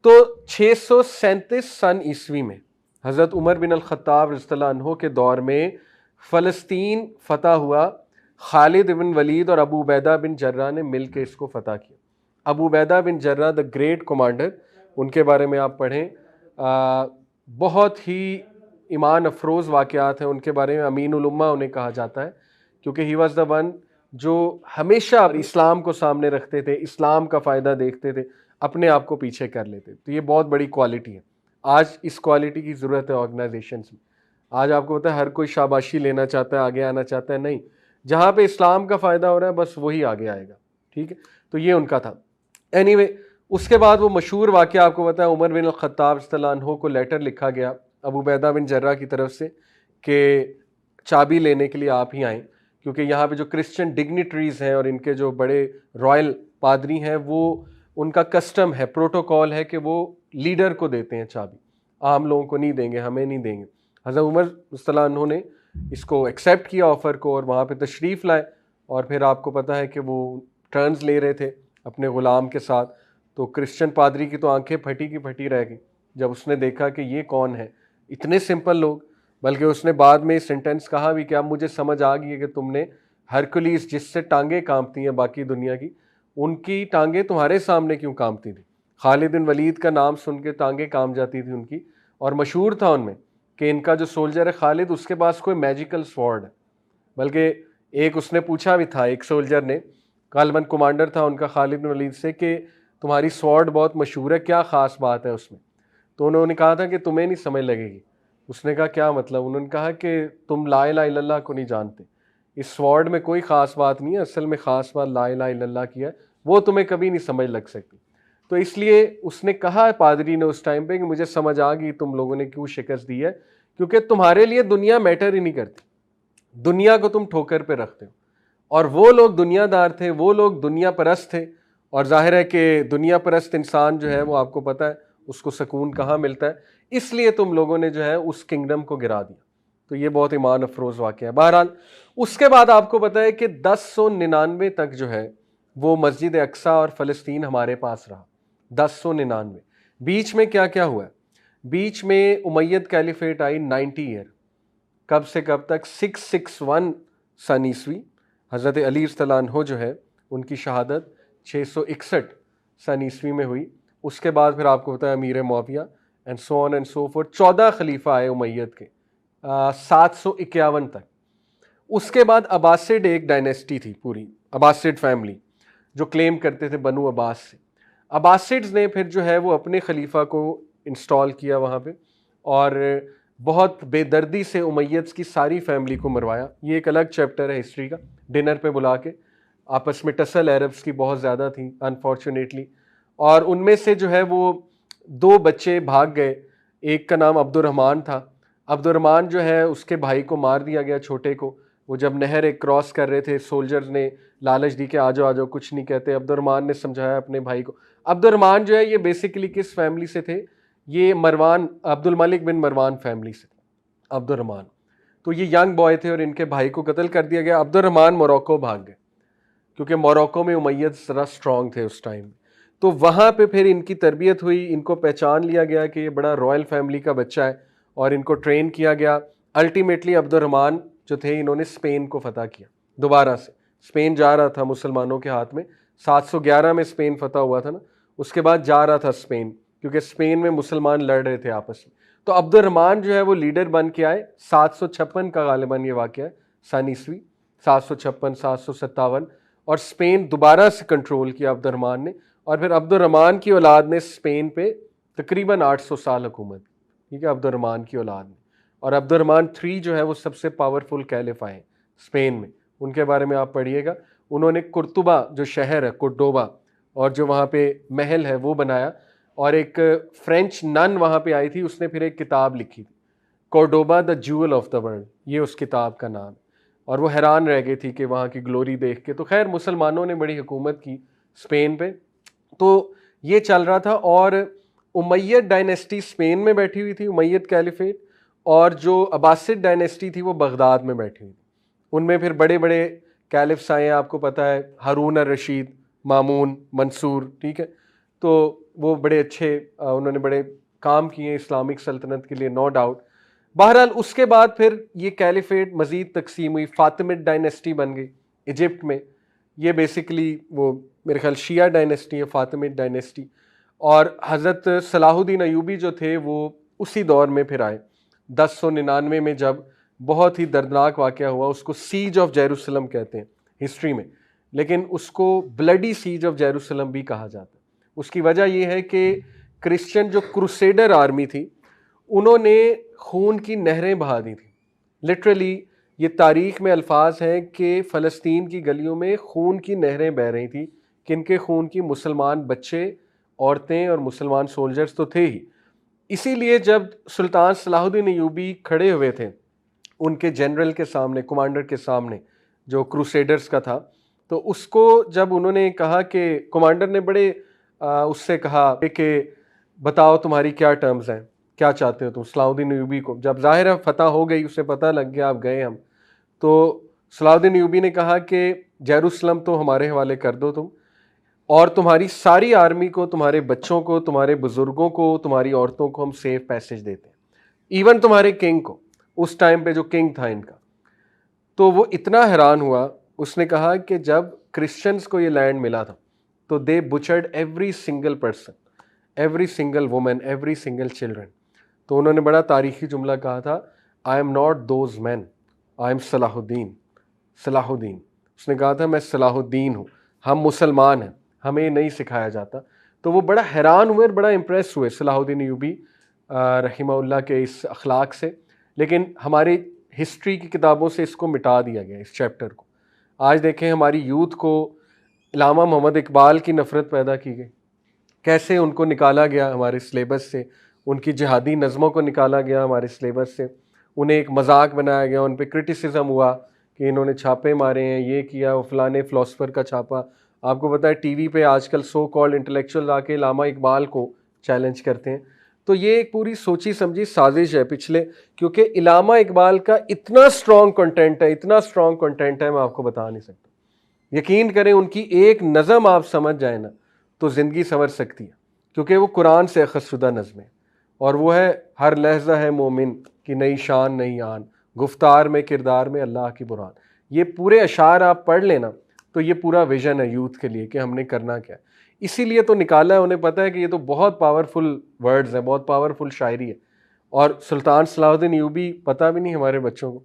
तो 637 सन ईस्वी में हज़रत उमर बिन अल-ख़त्ताब रज़ियल्लाहु अन्हु के दौर में फ़लस्तीन फ़तह हुआ। खालिद बिन वलीद और अबू उबैदा बिन जर्रा ने मिल के इसको फ़तह किया। अबू उबैदा बिन जर्रा द ग्रेट कमांडर, उनके बारे में आप पढ़ें, बहुत ही ईमान अफरोज़ वाक़यात हैं उनके बारे में। अमीन उल उम्मा उन्हें कहा जाता है, क्योंकि ही वॉज़ द वन जो हमेशा इस्लाम को सामने रखते थे, इस्लाम का फ़ायदा देखते थे, अपने आप को पीछे कर लेते। तो ये बहुत बड़ी क्वालिटी है। आज इस क्वालिटी की ज़रूरत है ऑर्गेनाइजेशंस में। आज आपको पता है हर कोई शाबाशी लेना चाहता है, आगे आना चाहता है, नहीं, जहाँ पे इस्लाम का फ़ायदा हो रहा है बस वही आगे आएगा, ठीक है। तो ये उनका था। एनीवे, उसके बाद वो मशहूर वाक़या आपको पता है, उमर बिन अल-ख़त्ताब रज़ियल्लाहु अन्हु को लेटर लिखा गया अबू उबैदा बिन जर्रा की तरफ से कि चाबी लेने के लिए आप ही आएँ, क्योंकि यहाँ पे जो क्रिश्चियन डिग्निटरीज़ हैं और इनके जो बड़े रॉयल पादरी हैं, वो उनका कस्टम है, प्रोटोकॉल है कि वो लीडर को देते हैं चाबी, आम लोगों को नहीं देंगे, हमें नहीं देंगे। हज़रत उमर रज़ियल्लाहु अन्हु ने इसको एक्सेप्ट किया ऑफ़र को और वहाँ पे तशरीफ़ लाए, और फिर आपको पता है कि वो टर्न्स ले रहे थे अपने ग़ुलाम के साथ। तो क्रिश्चियन पादरी की तो आंखें फटी की फटी रह गई जब उसने देखा कि ये कौन है, इतने सिंपल लोग। बल्कि उसने बाद में सेंटेंस कहा भी कि अब मुझे समझ आ गई है कि तुमने हरकुलिस जिससे टांगें कांपती हैं बाकी दुनिया की, उनकी टांगें तुम्हारे सामने क्यों कांपती थी। खालिद बिन वलीद का नाम सुन के टांगें कांप जाती थी उनकी, और मशहूर था उनमें कि इनका जो सोल्जर है खालिद, उसके पास कोई मैजिकल स्वॉर्ड है। बल्कि एक उसने पूछा भी था, एक सोल्जर ने, गालिबन कमांडर था उनका खालिद बिन वलीद से, कि तुम्हारी स्वॉर्ड बहुत मशहूर है, क्या ख़ास बात है उसमें? तो उन्होंने कहा था कि तुम्हें नहीं समझ लगेगी। उसने कहा क्या मतलब? उन्होंने कहा कि तुम ला इलाहा इल्लल्लाह को नहीं जानते, इस स्वॉर्ड में कोई ख़ास बात नहीं है, असल में ख़ास बात ला इलाहा इल्लल्लाह की है, वो तुम्हें कभी नहीं समझ लग सकती। तो इसलिए उसने कहा पादरी ने उस टाइम पे कि मुझे समझ आ गई तुम लोगों ने क्यों शिकस्त दी है, क्योंकि तुम्हारे लिए दुनिया मैटर ही नहीं करती, दुनिया को तुम ठोकर पे रखते हो। और वो लोग दुनियादार थे, वो लोग दुनिया परस्त थे, और जाहिर है कि दुनिया परस्त इंसान जो है वो आपको पता है उसको सुकून कहाँ मिलता है, इसलिए तुम लोगों ने जो है उस किंगडम को गिरा दिया। तो ये बहुत ईमान अफरोज़ वाक़या है। बहरहाल उसके बाद आपको पता है कि 1099 तक जो है वो मस्जिद अक्सा और फ़लस्तीन हमारे पास रहा। 1099 बीच में क्या क्या हुआ? बीच में उमैयद कैलिफेट आई 90 ईयर। कब से कब तक? 661 सन ईस्वी हज़रत अली रज़ियल्लाहु जो है उनकी शहादत 661 सन ईस्वी में हुई। उसके बाद फिर आपको पता है अमीर Muawiya and so on and so fourth 14 खलीफा आए उमैयद के 751 तक। उसके बाद अब्बासिड एक डायनेस्टी थी पूरी, अब्बासिड फैमिली जो क्लेम करते थे बनु अब्बास से। अब्बासिड्स ने फिर जो है वो अपने खलीफा को इंस्टॉल किया वहाँ पे और बहुत बेदर्दी से उमैयद्स की सारी फैमिली को मरवाया। ये एक अलग चैप्टर है हिस्ट्री का। डिनर पे बुला के आपस में टसल अरब्स की बहुत ज़्यादा थी अनफॉर्चुनेटली, और उनमें से जो है वो 2 बच्चे भाग गए। एक का नाम अब्दुर्रहमान था। अब्दुर्रहमान जो है उसके भाई को मार दिया गया, छोटे को। वो जब नहर एक क्रॉस कर रहे थे, सोल्जर्स ने लालच दी कि आ जाओ कुछ नहीं कहते। अब्दुर्रहमान ने समझाया अपने भाई को। अब्दुर्रहमान जो है ये बेसिकली किस फैमिली से थे? ये मरवान, अब्दुल मलिक बिन मरवान फैमिली से अब्दुर्रहमान। तो ये यंग बॉय थे और इनके भाई को कत्ल कर दिया गया। अब्दुर्रहमान मोरक्को भाग गए क्योंकि मोरक्को में उमैयद ज़रा स्ट्रॉन्ग थे उस टाइम। तो वहाँ पे फिर इनकी तरबियत हुई, इनको पहचान लिया गया कि ये बड़ा रॉयल फैमिली का बच्चा है और इनको ट्रेन किया गया। अल्टीमेटली अब्दुर्रहमान जो थे इन्होंने स्पेन को फतह किया दोबारा से। स्पेन जा रहा था मुसलमानों के हाथ में, 711 में स्पेन फतह हुआ था ना, उसके बाद जा रहा था स्पेन क्योंकि स्पेन में मुसलमान लड़ रहे थे आपस में। तो अब्दुर्रहमान जो है वो लीडर बन के आए। 756 का गालिबन ये वाक़या है सन ईस्वी, 756 757, और स्पेन दोबारा से कंट्रोल किया अब्दुर्रहमान ने। और फिर अब्दुर्रहमान की औलाद ने स्पेन पे तकरीबन 800 साल हुकूमत, ठीक है, अब्दुर्रहमान की औलाद ने। और अब्दुर्रहमान 3 जो है वो सबसे पावरफुल कैलिफ आए स्पेन में, उनके बारे में आप पढ़िएगा। उन्होंने कुर्तुबा जो शहर है, कोर्डोबा, और जो वहाँ पे महल है वो बनाया। और एक फ्रेंच नन वहाँ पे आई थी, उसने फिर एक किताब लिखी थी, Cordoba the jewel of the world, ये उस किताब का नाम। और वो हैरान रह गई थी कि वहाँ की ग्लोरी देख के। तो खैर मुसलमानों ने बड़ी हुकूमत की स्पेन पे। तो ये चल रहा था और उमैयद डायनेस्टी स्पेन में बैठी हुई थी, उमैयद कैलिफेट, और जो अब्बासिड डायनेस्टी थी वो बगदाद में बैठी हुई थी। उनमें फिर बड़े बड़े कैलिफ्स आए हैं, आपको पता है, हारून अर रशीद, मामून, मंसूर, ठीक है। तो वो बड़े अच्छे उन्होंने बड़े काम किए इस्लामिक सल्तनत के लिए, नो डाउट। बहरहाल उसके बाद फिर ये कैलिफेट मज़ीद तकसीम हुई, फातिमिड डायनेस्टी बन गई इजिप्ट में। ये बेसिकली वो मेरे ख्याल शिया डायनेस्टी है, फातिमिड डायनेस्टी। और हज़रत सलाहुद्दीन अयूबी जो थे वो उसी दौर में फिर आए 1099 में, जब बहुत ही दर्दनाक वाक़या हुआ। उसको सीज ऑफ जेरूसलम कहते हैं हिस्ट्री में, लेकिन उसको ब्लडी सीज ऑफ जेरूसलम भी कहा जाता है। उसकी वजह यह है कि क्रिश्चियन जो क्रूसेडर आर्मी थी उन्होंने खून की नहरें बहा दी थी। लिटरली ये तारीख में अल्फाज हैं कि फ़लस्तीन की गलियों में खून की नहरें बह रही थी। किनके खून की? मुसलमान बच्चे, औरतें और मुसलमान सोल्जर्स तो थे ही। इसीलिए जब सुल्तान सलाहुद्दीन अयूबी खड़े हुए थे उनके जनरल के सामने, कमांडर के सामने जो क्रूसेडर्स का था, तो उसको जब उन्होंने कहा कि कमांडर ने बड़े उससे कहा कि बताओ तुम्हारी क्या टर्म्स हैं, क्या चाहते हो तुम? सलाहुद्दीन अयूबी को जब ज़ाहिर है फतह हो गई, उसे पता लग गया अब गए हम, तो सलाहुद्दीन अयूबी ने कहा कि जेरूसलम तो हमारे हवाले कर दो तुम, और तुम्हारी सारी आर्मी को, तुम्हारे बच्चों को, तुम्हारे बुजुर्गों को, तुम्हारी औरतों को हम सेफ पैसेज देते हैं, इवन तुम्हारे किंग को, उस टाइम पे जो किंग था इनका। तो वो इतना हैरान हुआ, उसने कहा कि जब क्रिश्चियंस को ये लैंड मिला था तो they butchered every single person, every single women, every single children. तो उन्होंने बड़ा तारीखी जुमला कहा था, I am not those man, I am Salahuddin. Salahuddin, उसने कहा था मैं सलाहुद्दीन हूँ, हम मुसलमान हैं, हमें नहीं सिखाया जाता। तो वो बड़ा हैरान हुए और बड़ा इम्प्रेस हुए सलाहुद्दीन अयूबी रहिमहुल्लाह के इस अखलाक से। लेकिन हमारी हिस्ट्री की किताबों से इसको मिटा दिया गया, इस चैप्टर को। आज देखें हमारी यूथ को इलामा मोहम्मद इकबाल की नफ़रत पैदा की गई, कैसे उनको निकाला गया हमारे सिलेबस से, उनकी जिहादी नज़मों को निकाला गया हमारे सिलेबस से, उन्हें एक मजाक बनाया गया, उन पर क्रिटिसिज्म हुआ कि इन्होंने छापे मारे हैं, ये किया, वो फलाने फ़िलासफ़र का छापा। आपको पता है टीवी पे आजकल सो कॉल्ड इंटेलेक्चुअल आके इलामा इकबाल को चैलेंज करते हैं। तो ये एक पूरी सोची समझी साजिश है पिछले, क्योंकि इलामा इकबाल का इतना स्ट्रॉन्ग कंटेंट है, इतना स्ट्रॉन्ग कंटेंट है, मैं आपको बता नहीं सकता। यकीन करें, उनकी एक नज़म आप समझ जाए ना तो ज़िंदगी संवर सकती है, क्योंकि वो कुरान से अखज़शुदा नज़म है। और वो है, हर लहजा है मोमिन की नई शान नई आन, गुफ्तार में किरदार में अल्लाह की बुरान। ये पूरे अशार आप पढ़ लेना तो ये पूरा विजन है यूथ के लिए कि हमने करना क्या है। इसीलिए तो निकाला है, उन्हें पता है कि ये तो बहुत पावरफुल वर्ड्स हैं, बहुत पावरफुल शायरी है। और सुल्तान सलाहुद्दीन अय्यूबी पता भी नहीं हमारे बच्चों को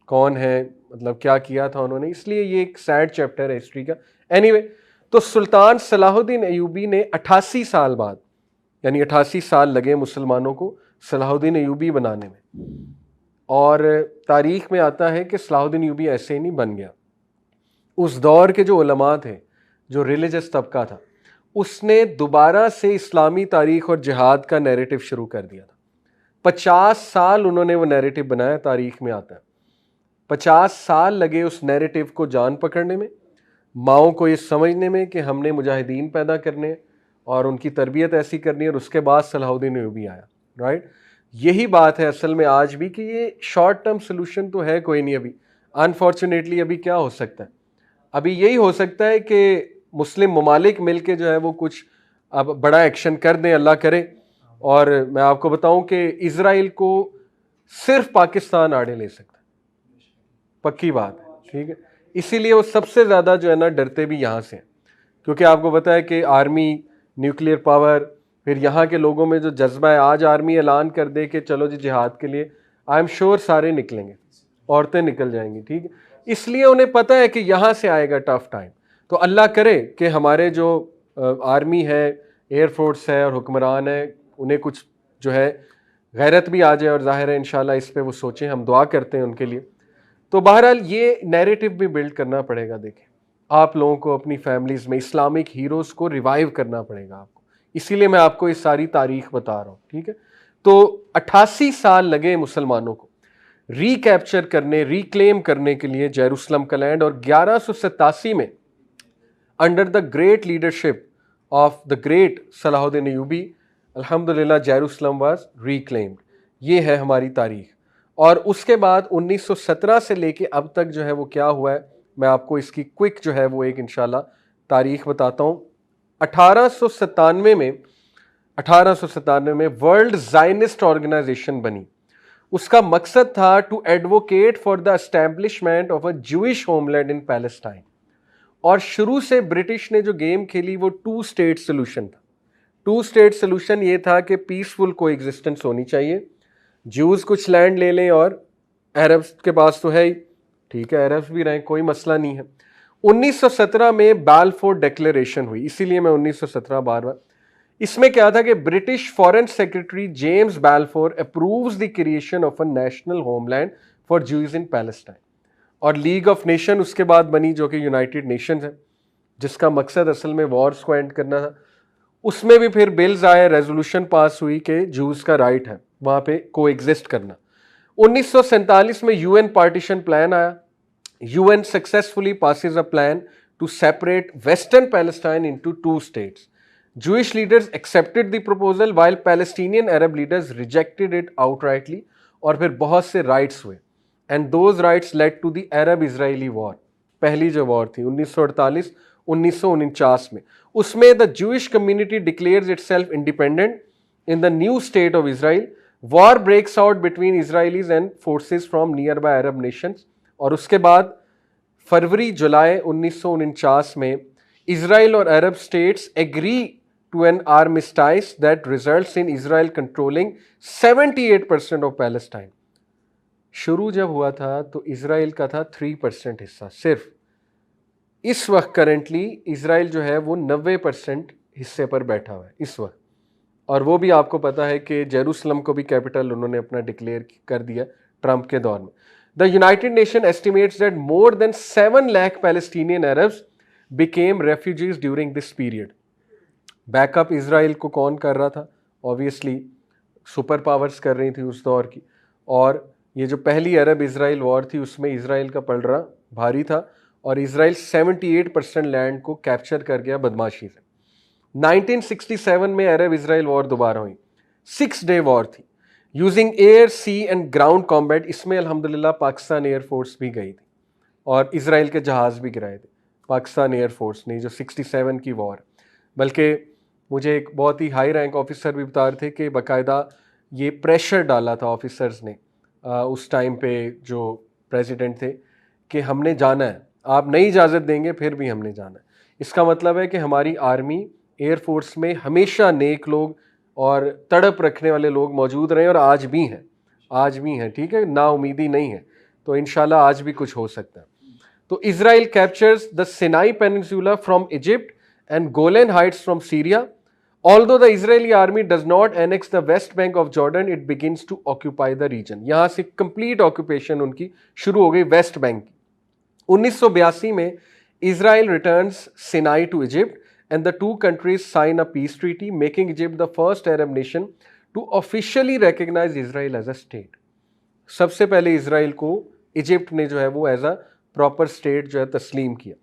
कौन है, मतलब क्या किया था उन्होंने, इसलिए ये एक सैड चैप्टर है हिस्ट्री का। एनीवे, तो सुल्तान सलाहुद्दीन अय्यूबी ने 88 साल बाद, यानी 88 साल लगे मुसलमानों को सलाहुद्दीन अय्यूबी बनाने में। और तारीख में आता है कि सलाहुद्दीन अय्यूबी ऐसे ही नहीं बन गया। उस दौर के जो उलमा थे, जो रिलीजियस तबका था, उसने दोबारा से इस्लामी तारीख और जिहाद का नैरेटिव शुरू कर दिया था। 50 साल उन्होंने वो नैरेटिव बनाया, तारीख में आता है 50 साल लगे उस नैरेटिव को जान पकड़ने में, माओं को ये समझने में कि हमने मुजाहिदीन पैदा करने हैं और उनकी तरबियत ऐसी करनी है, और उसके बाद सलाहुद्दीन अय्यूबी आया। राइट, यही बात है असल में आज भी कि ये शॉर्ट टर्म सोल्यूशन तो है कोई नहीं अभी। अनफॉर्चुनेटली अभी क्या हो सकता है, अभी यही हो सकता है कि मुस्लिम ममालिक मिलके जो है वो कुछ अब बड़ा एक्शन कर दें, अल्लाह करे। और मैं आपको बताऊं कि इजराइल को सिर्फ पाकिस्तान आड़े ले सकता है, पक्की बात है, ठीक है। इसीलिए वो सबसे ज़्यादा जो है ना डरते भी यहाँ से हैं, क्योंकि आपको पता है कि आर्मी, न्यूक्लियर पावर, फिर यहाँ के लोगों में जो जज्बा है, आज आर्मी ऐलान कर दे कि चलो जी जिहाद के लिए, आई एम श्योर सारे निकलेंगे, औरतें निकल जाएंगी, ठीक है। इसलिए उन्हें पता है कि यहाँ से आएगा टफ टाइम। तो अल्लाह करे कि हमारे जो आर्मी है, एयरफोर्स है और हुक्मरान है, उन्हें कुछ जो है गैरत भी आ जाए, और जाहिर है इंशाल्लाह इस पे वो सोचें, हम दुआ करते हैं उनके लिए। तो बहरहाल ये नैरेटिव भी बिल्ड करना पड़ेगा। देखें, आप लोगों को अपनी फैमिलीज़ में इस्लामिक हीरोज़ को रिवाइव करना पड़ेगा आपको, इसीलिए मैं आपको ये सारी तारीख बता रहा हूँ, ठीक है। तो 88 साल लगे मुसलमानों को रिकैप्चर करने, रिक्लेम करने के लिए जेरूसलम का लैंड, और 1187 में under the great leadership of the great Salahuddin Ayyubi, अल्हम्दुलिल्लाह जेरूसलम वाज रिक्लेम्ड। ये है हमारी तारीख। और उसके बाद 1917 से लेके अब तक जो है वो क्या हुआ है, मैं आपको इसकी क्विक जो है वो एक इंशाल्लाह तारीख बताता हूँ। 1897 में वर्ल्ड ज़ायनिस्ट ऑर्गेनाइजेशन बनी। उसका मकसद था to advocate for the establishment of a Jewish homeland in Palestine. और शुरू से ब्रिटिश ने जो गेम खेली वो 2 स्टेट सोल्यूशन था। 2 स्टेट सोल्यूशन ये था कि पीसफुल को एग्जिस्टेंस होनी चाहिए, ज्यूज कुछ लैंड ले लें और अरब्स के पास तो है ही, ठीक है, अरब्स भी रहें, कोई मसला नहीं है। 1917 में बालफोर डिक्लेरेशन हुई, इसीलिए मैं 1917 बार बार, इसमें क्या था कि British foreign secretary James Balfour approves the creation of a national homeland for Jews in Palestine. और लीग ऑफ नेशन उसके बाद बनी, जो कि यूनाइटेड नेशंस है, जिसका मकसद असल में वॉर्स को एंड करना था। उसमें भी फिर बिल्स आए, रेजोल्यूशन पास हुई कि जूस का राइट है वहां पे को एग्जिस्ट करना। 1947 में यूएन पार्टीशन प्लान आया। UN successfully passes a plan to separate western Palestine into 2 states. Jewish leaders accepted the proposal while Palestinian Arab leaders rejected it outrightly, और फिर बहुत से राइट्स हुए, and those rights led to the Arab-Israeli war, पहली जो war थी 1948-1949 में। उसमें the Jewish community declares itself independent in the new state of Israel. War breaks out between Israelis and forces from nearby Arab nations, और उसके बाद फरवरी-जुलाई 1949 में Israel और Arab states agree to an armistice that results in Israel controlling 78% of Palestine. शुरू जब हुआ था तो इसराइल का था 3% हिस्सा सिर्फ। इस वक्त करेंटली इसराइल जो है वो 90% हिस्से पर बैठा हुआ है इस वक्त। और वो भी आपको पता है कि जेरूसलम को भी कैपिटल उन्होंने अपना डिक्लेयर कर दिया ट्रंप के दौर में। The United nation estimates that more than 7 lakh Palestinian Arabs became refugees during this period. Backup Israel को कौन कर रहा था? ऑब्वियसली सुपर पावर्स कर रही थी उस दौर की। और ये जो पहली अरब इसराइल वॉर थी उसमें इसराइल का पलड़ा भारी था, और इसराइल 78% लैंड को कैप्चर कर गया बदमाशी से। 1967 में अरब इसराइल वॉर दोबारा हुई। 6 डे वॉर थी using air sea and ground combat. इसमें अल्हम्दुलिल्लाह पाकिस्तान एयरफोर्स भी गई थी और इसराइल के जहाज़ भी गिराए थे पाकिस्तान एयरफोर्स ने, जो 67 की वॉर। बल्कि मुझे एक बहुत ही हाई रैंक ऑफिसर भी बता रहे थे कि बाकायदा ये प्रेशर डाला था ऑफिसर्स ने उस टाइम पे जो प्रेसिडेंट थे कि हमने जाना है, आप नहीं इजाज़त देंगे फिर भी हमने जाना है। इसका मतलब है कि हमारी आर्मी एयरफोर्स में हमेशा नेक लोग और तड़प रखने वाले लोग मौजूद रहे और आज भी हैं, आज भी हैं, ठीक है, ना उम्मीदी नहीं है। तो इंशाल्लाह आज भी कुछ हो सकता है। तो Israel captures the Sinai Peninsula from Egypt and Golan Heights from Syria. Although the Israeli army does not annex the west bank of Jordan, it begins to occupy the region. यहाँ से complete occupation उनकी शुरू हो गई West Bank की। 1982 में Israel returns Sinai to Egypt and the two countries sign a peace treaty, making Egypt the first Arab nation to officially recognize Israel as a state. सबसे पहले इसराइल को Egypt ने जो है वो एज अ प्रॉपर स्टेट जो है तस्लीम किया।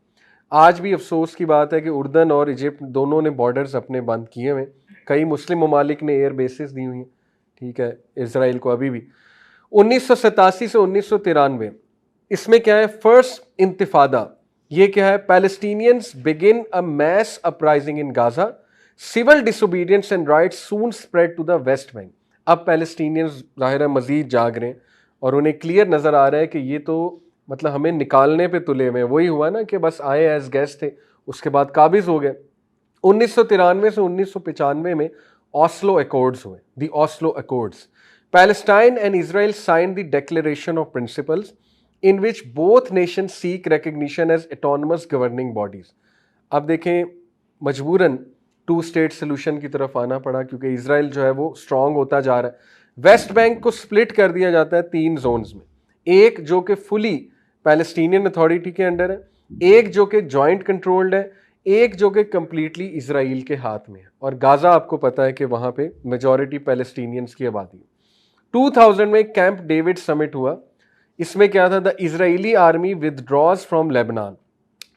आज भी अफसोस की बात है कि उर्दन और इजिप्ट दोनों ने बॉर्डर्स अपने बंद किए हुए, कई मुस्लिम ममालिक ने एयर बेसिस दी हुई हैं, ठीक है, इसराइल को अभी भी। 1987 से 1993 इसमें क्या है, फर्स्ट इंतिफादा, ये क्या है, Palestinians begin a mass uprising in Gaza, civil disobedience and riots soon spread to the West Bank. अब पैलेस्टीनियंस जाहिर है मजीद जाग रहे हैं और उन्हें क्लियर नजर आ रहा है कि ये तो मतलब हमें निकालने पे तुले हुए। वही हुआ ना कि बस आए एज गेस्ट थे, उसके बाद काबिज हो गए। 1993 से 1995 में ऑस्लो अकॉर्ड्स हुए, the Oslo Accords. Palestine and Israel sign the declaration of principles in which both nation seek recognition as autonomous governing bodies. अब देखें मजबूरन टू स्टेट सोल्यूशन की तरफ आना पड़ा क्योंकि इजराइल जो है वो स्ट्रांग होता जा रहा है। वेस्ट बैंक को स्प्लिट कर दिया जाता है 3 जोन्स में, एक जो कि फुली पैलेस्टीनियन अथॉरिटी के अंडर है, एक जो कि जॉइंट कंट्रोल्ड है, एक जो कि कंप्लीटली इजराइल के हाथ में है। और गाजा आपको पता है कि वहां पे मेजॉरिटी पैलेस्टीनियंस की आबादी है। 2000 में कैंप डेविड समिट हुआ। इसमें क्या था, the Israeli army withdraws from Lebanon.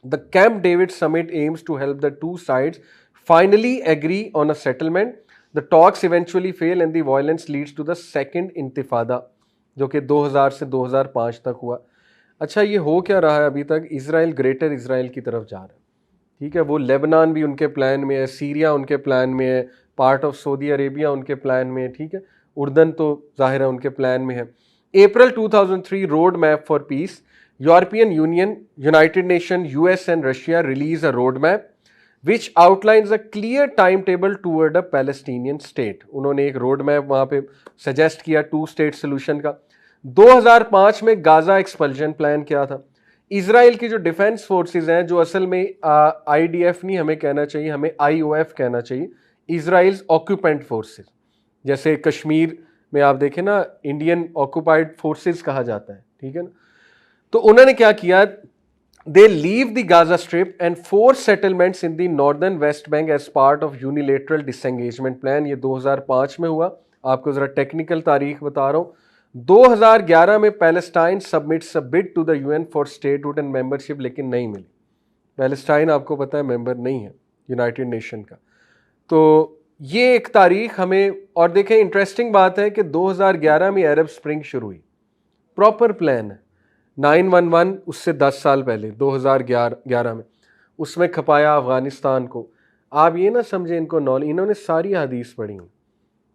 The Camp David summit aims to help the two sides finally agree on a settlement. The talks eventually fail and the violence leads to the second इंतिफादा जो कि 2000 से 2005 तक हुआ। अच्छा, ये हो क्या रहा है अभी तक, इसराइल ग्रेटर इसराइल की तरफ जा रहा है, ठीक है। वो लेबनान भी उनके प्लान में है, सीरिया उनके प्लान में है, पार्ट ऑफ सऊदी अरेबिया उनके प्लान में है, ठीक है, उर्दन तो जाहिर है उनके प्लान में है। अप्रैल 2003 road map for piece, European union, United nation, US and Russia release a road map which outlines a clear timetable toward a Palestinian state. उन्होंने एक रोड मैप वहाँ पे सजेस्ट किया 2 स्टेट सोल्यूशन का। 2005 में गाजा एक्सपल्जन प्लान क्या था। Israel की जो डिफेंस फोर्सेस हैं, जो असल में आईडीएफ नहीं हमें कहना चाहिए, हमें आईओएफ कहना चाहिए, इसराइल्स ऑक्यूपेंट फोर्सेस। जैसे कश्मीर में आप देखें ना, इंडियन ऑक्यूपाइड फोर्सेस कहा जाता है, ठीक है ना। तो उन्होंने क्या किया, they leave the Gaza Strip and force settlements in the northern West Bank as part of unilateral disengagement plan. ये 2005 में हुआ। आपको जरा टेक्निकल तारीख बता रहा हूँ। 2011 में Palestine submits a bid to the UN for statehood and membership, लेकिन नहीं मिली। पैलेस्टाइन आपको पता है मेंबर नहीं है यूनाइटेड नेशन का। तो ये एक तारीख हमें, और देखें इंटरेस्टिंग बात है कि 2011 में अरब स्प्रिंग शुरू हुई, प्रॉपर प्लान है। 9/11 उससे 10 साल पहले 2011 में उसमें खपाया अफगानिस्तान को। आप ये ना समझे इनको नॉलेज, इन्होंने सारी हदीस पढ़ी हैं